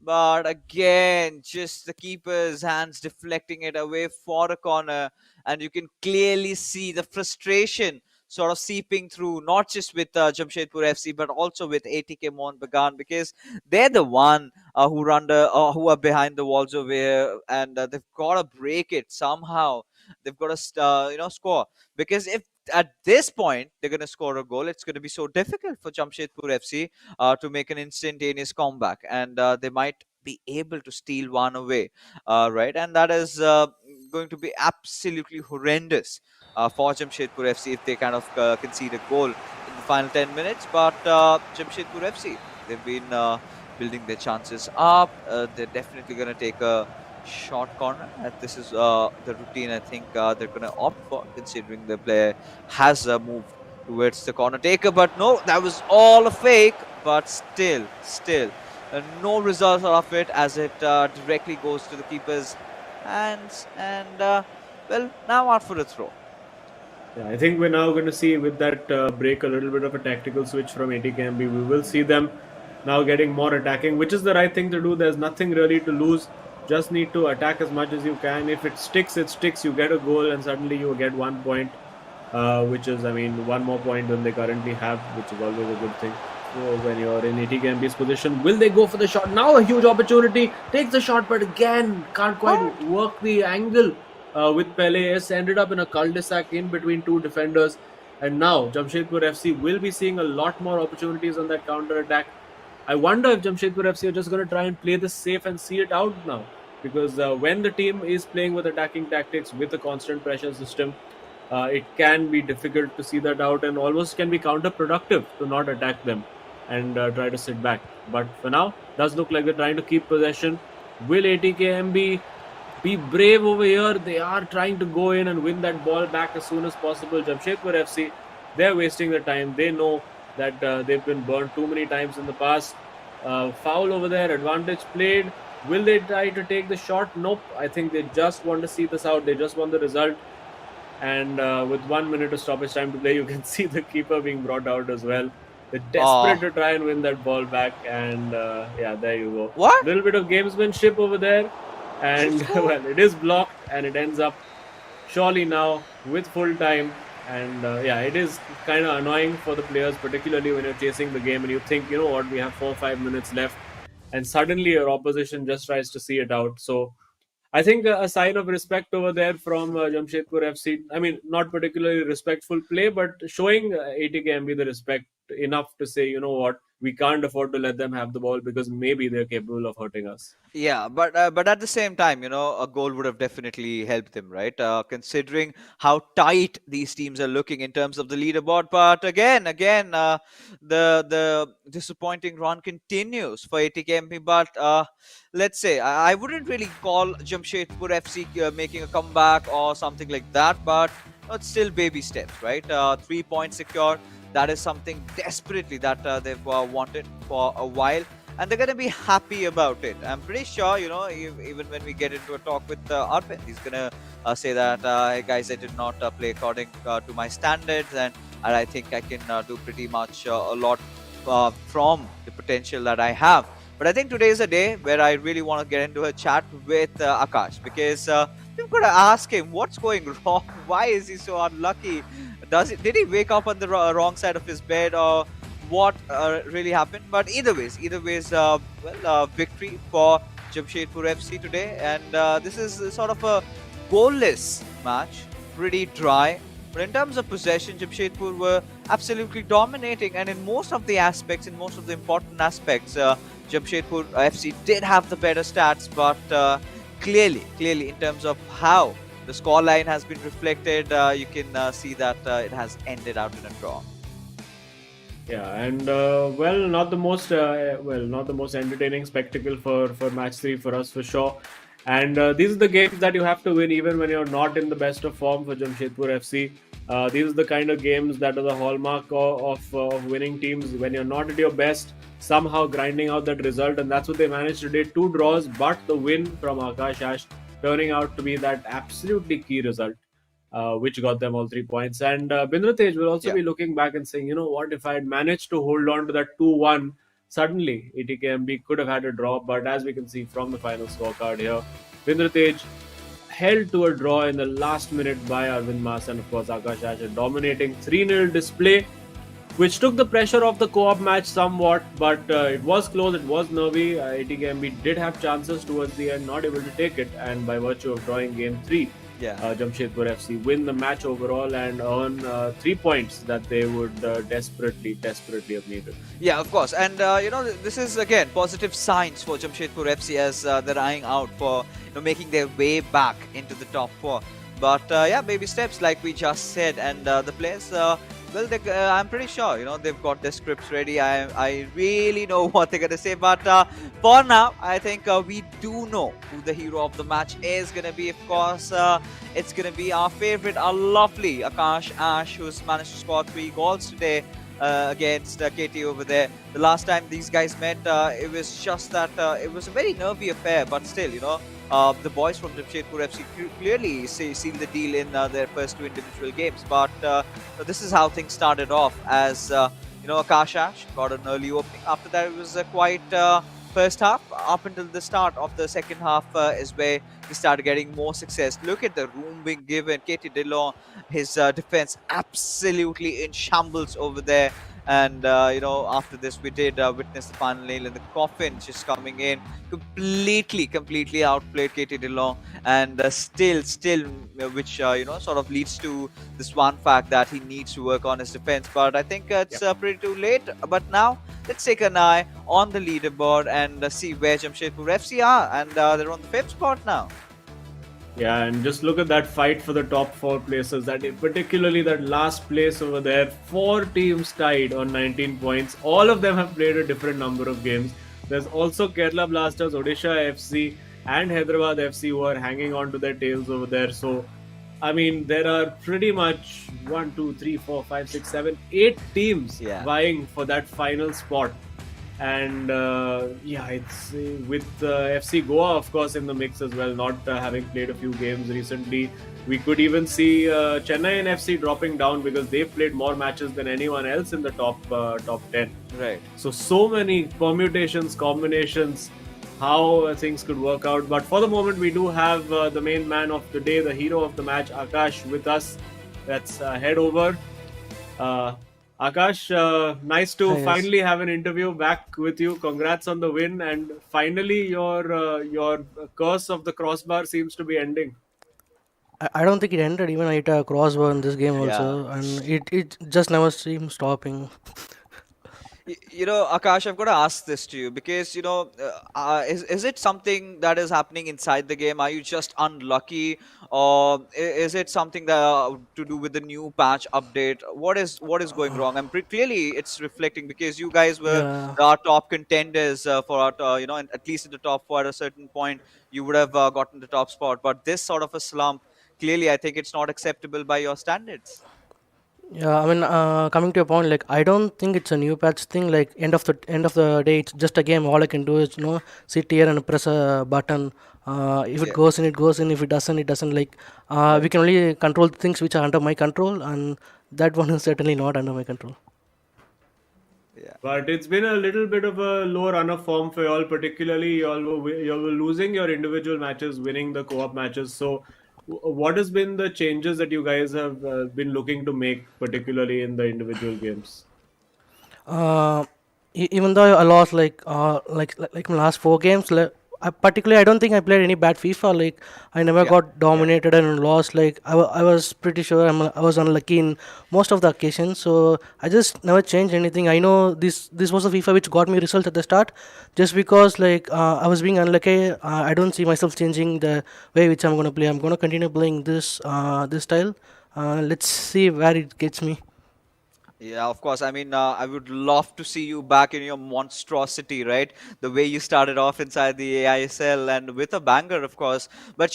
But again, just the keeper's hands deflecting it away for a corner, and you can clearly see the frustration sort of seeping through, not just with Jamshedpur FC, but also with ATK Mohun Bagan, because they're the one who are behind the walls over here, and they've got to break it somehow. They've got to score, because if at this point they're going to score a goal, it's going to be so difficult for Jamshedpur FC to make an instantaneous comeback, and they might be able to steal one away, right? And that is going to be absolutely horrendous for Jamshedpur FC if they kind of concede a goal in the final 10 minutes. But Jamshedpur FC, they've been building their chances up. They're definitely going to take a short corner. And this is the routine I think they're going to opt for, considering the player has moved towards the corner taker. But no, that was all a fake. But still, no result out of it, as it directly goes to the keeper's hands. And well, now out for a throw. Yeah, I think we're now going to see with that break a little bit of a tactical switch from ATKMB. We will see them now getting more attacking, which is the right thing to do. There's nothing really to lose. Just need to attack as much as you can. If it sticks, it sticks. You get a goal, and suddenly you get 1 point, which is, I mean, 1 more point than they currently have, which is always a good thing. So when you're in ATKMB's position, will they go for the shot? Now a huge opportunity. Takes the shot, but again, can't quite work the angle. With Pele, ended up in a cul-de-sac in between two defenders, and now Jamshedpur FC will be seeing a lot more opportunities on that counter-attack. I wonder if Jamshedpur FC are just going to try and play this safe and see it out now, because when the team is playing with attacking tactics with a constant pressure system, it can be difficult to see that out, and almost can be counterproductive to not attack them and try to sit back. But for now, does look like they're trying to keep possession. Will ATKMB be brave over here? They are trying to go in and win that ball back as soon as possible. Jamshedpur FC, they're wasting their time. They know that they've been burned too many times in the past. Foul over there, advantage played. Will they try to take the shot? Nope. I think they just want to see this out. They just want the result. And with 1 minute of stoppage time to play, you can see the keeper being brought out as well. They're desperate to try and win that ball back. And yeah, there you go. What? A little bit of gamesmanship over there. And well, it is blocked, and it ends up surely now with full time. And yeah, it is kind of annoying for the players, particularly when you're chasing the game and you think, you know what, we have 4 or 5 minutes left, and suddenly your opposition just tries to see it out. So I think a sign of respect over there from Jamshedpur FC. I mean, not particularly respectful play, but showing ATKMB the respect enough to say, you know what, we can't afford to let them have the ball, because maybe they're capable of hurting us. Yeah, but at the same time, a goal would have definitely helped them, right? Considering how tight these teams are looking in terms of the leaderboard. But again, the disappointing run continues for ATKMP. But let's say I wouldn't really call Jamshedpur FC making a comeback or something like that. But it's still baby steps, right? 3 points secure. That is something desperately that they've wanted for a while. and they're going to be happy about it. I'm pretty sure, even when we get into a talk with Arpin, he's going to say that, hey guys, I did not play according to my standards, and I think I can do pretty much a lot from the potential that I have. But I think today is a day where I really want to get into a chat with Akash, because we've got to ask him what's going wrong. Why is he so unlucky? Did he wake up on the wrong side of his bed, or what really happened? But either ways, victory for Jamshedpur FC today, and this is sort of a goalless match, pretty dry. But in terms of possession, Jamshedpur were absolutely dominating, and in most of the aspects, in most of the important aspects, Jamshedpur FC did have the better stats, but clearly, in terms of how the scoreline has been reflected, you can see that it has ended out in a draw. Yeah, and not the most entertaining spectacle for match three for us for sure. And these are the games that you have to win even when you're not in the best of form for Jamshedpur FC. These are the kind of games that are the hallmark of winning teams when you're not at your best, somehow grinding out that result, and that's what they managed today. Two draws, but the win from Akash Ash turning out to be that absolutely key result, which got them all 3 points. And Bindratej will also Yeah. be looking back and saying, you know what, if I had managed to hold on to that 2-1, suddenly ATKMB could have had a draw. But as we can see from the final scorecard here, Bindratej held to a draw in the last minute by Arvind Mas, and of course Akash Ash, a dominating 3-0 display, which took the pressure off the co-op match somewhat, but it was close, it was nervy. ATKMB did have chances towards the end, not able to take it, and by virtue of drawing game 3, Yeah. Jamshedpur FC win the match overall and earn 3 points that they would desperately have needed. Yeah, of course. And, this is, again, positive signs for Jamshedpur FC as they're eyeing out for making their way back into the top four. But, yeah, baby steps, like we just said. And the players, I'm pretty sure, they've got their scripts ready. I really know what they're going to say. But for now, I think we do know who the hero of the match is going to be. Of course, it's going to be our favorite, our lovely Akash Ash, who's managed to score 3 goals today against KT over there. The last time these guys met, it was just that it was a very nervy affair, but still, the boys from Jamshedpur FC clearly sealed the deal in their first 2 individual games. But this is how things started off as, Akash Ash got an early opening. After that, it was a quite first half. Up until the start of the second half is where he started getting more success. Look at the room being given. Katie Dillon, his defense absolutely in shambles over there. And, after this, we did witness the final nail in the coffin just coming in. Completely outplayed Katie Dillon. And still, which, sort of leads to this one fact that he needs to work on his defense. But I think it's pretty too late. But now, let's take an eye on the leaderboard and see where Jamshedpur FC are. And they're on the 5th spot now. Yeah, and just look at that fight for the top 4 places. Particularly that last place over there, 4 teams tied on 19 points. All of them have played a different number of games. There's also Kerala Blasters, Odisha FC, and Hyderabad FC who are hanging on to their tails over there. So, I mean, there are pretty much 1, 2, 3, 4, 5, 6, 7, 8 teams vying for that final spot. And it's with FC Goa, of course, in the mix as well, not having played a few games recently. We could even see Chennai and FC dropping down because they've played more matches than anyone else in the top 10. Right. So many permutations, combinations, how things could work out. But for the moment, we do have the main man of the day, the hero of the match, Akash, with us. Let's head over. Akash, nice to finally have an interview back with you. Congrats on the win, and finally your curse of the crossbar seems to be ending. I don't think it ended. Even I hit a crossbar in this game also, Yeah. and it just never seems stopping. Akash, I've got to ask this to you because, is it something that is happening inside the game? Are you just unlucky, or is it something that to do with the new patch update? What is going wrong? And clearly, it's reflecting because you guys were Yeah, our top contenders for our, at least in the top 4 at a certain point, you would have gotten the top spot. But this sort of a slump, clearly, I think it's not acceptable by your standards. Yeah, I mean, coming to a point, like I don't think it's a new patch thing. Like end of the day, it's just a game. All I can do is sit here and press a button. If it Yeah. goes in, it goes in. If it doesn't, it doesn't. Like we Right. can only control things which are under my control, and that one is certainly not under my control. Yeah. But it's been a little bit of a low run of form for y'all, particularly y'all were losing your individual matches, winning the co-op matches. So, what has been the changes that you guys have been looking to make, particularly in the individual games? Uh, Even though I lost like my last 4 games, particularly I don't think I played any bad FIFA. Like I never Yeah. got Yeah. dominated and lost. Like I was pretty sure I was unlucky in most of the occasions. So I just never changed anything. I know this was a FIFA which got me results at the start, just because like I was being unlucky. I don't see myself changing the way which I'm gonna play. I'm gonna continue playing this style. Let's see where it gets me. Yeah, of course. I mean, I would love to see you back in your monstrosity, right? The way you started off inside the AISL and with a banger, of course. But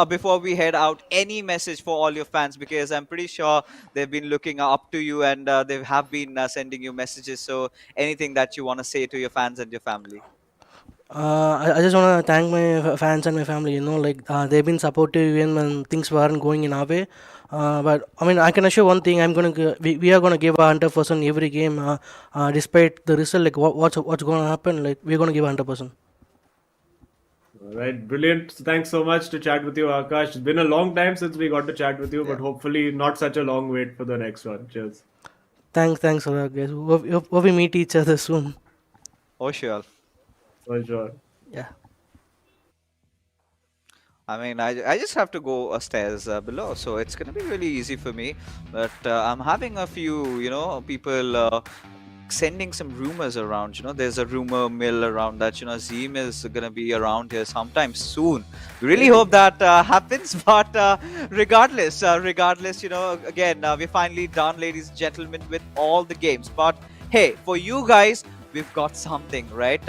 before we head out, any message for all your fans? Because I'm pretty sure they've been looking up to you and they have been sending you messages. So anything that you want to say to your fans and your family? I just want to thank my fans and my family. Like they've been supportive even when things weren't going in our way. But I mean, I can assure one thing: we are gonna give 100% every game, despite the result. Like what's gonna happen? Like we're gonna give 100%. All right, brilliant. Thanks so much to chat with you, Akash. It's been a long time since we got to chat with you, Yeah, but hopefully not such a long wait for the next one. Cheers. Thanks for that, guys. Hope we meet each other soon. for sure. For sure. Yeah. I mean, I just have to go stairs below, so it's gonna be really easy for me. But I'm having a few, people sending some rumors around. There's a rumor mill around that Zeem is gonna be around here sometime soon. We really Really? hope that happens. But regardless, again, we're finally done, ladies and gentlemen, with all the games. But hey, for you guys, we've got something, right?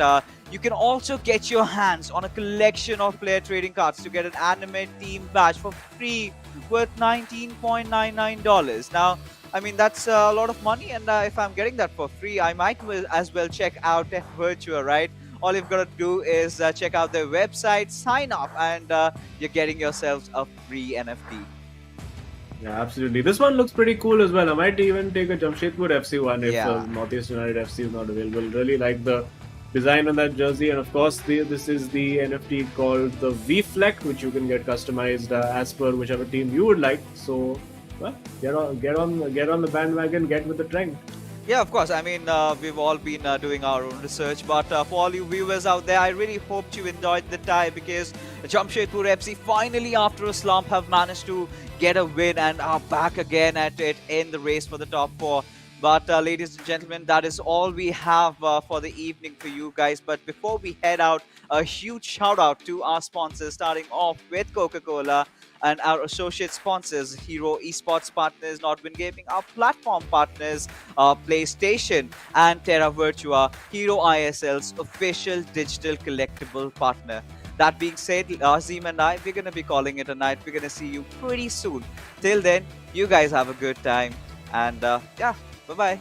You can also get your hands on a collection of player trading cards to get an anime team badge for free worth $19.99. Now, I mean, that's a lot of money, and if I'm getting that for free, I might as well check out Virtua, right? All you've got to do is check out their website, sign up, and you're getting yourselves a free NFT. Yeah, absolutely. This one looks pretty cool as well. I might even take a Jamshedpur FC one if Yeah. Northeast United FC is not available. Really like the design on that jersey, and of course, this is the NFT called the V Fleck, which you can get customized as per whichever team you would like. So, well, get on the bandwagon, get with the trend. Yeah, of course. I mean, we've all been doing our own research, but for all you viewers out there, I really hoped you enjoyed the tie because Jamshedpur FC finally, after a slump, have managed to get a win and are back again at it in the race for the top four. But ladies and gentlemen, that is all we have for the evening for you guys. But before we head out, a huge shout out to our sponsors, starting off with Coca-Cola and our associate sponsors, Hero Esports Partners, Nodwin Gaming, our platform partners, PlayStation, and Terra Virtua, Hero ISL's official digital collectible partner. That being said, Azim and I, we're going to be calling it a night. We're going to see you pretty soon. Till then, you guys have a good time. And yeah, bye bye.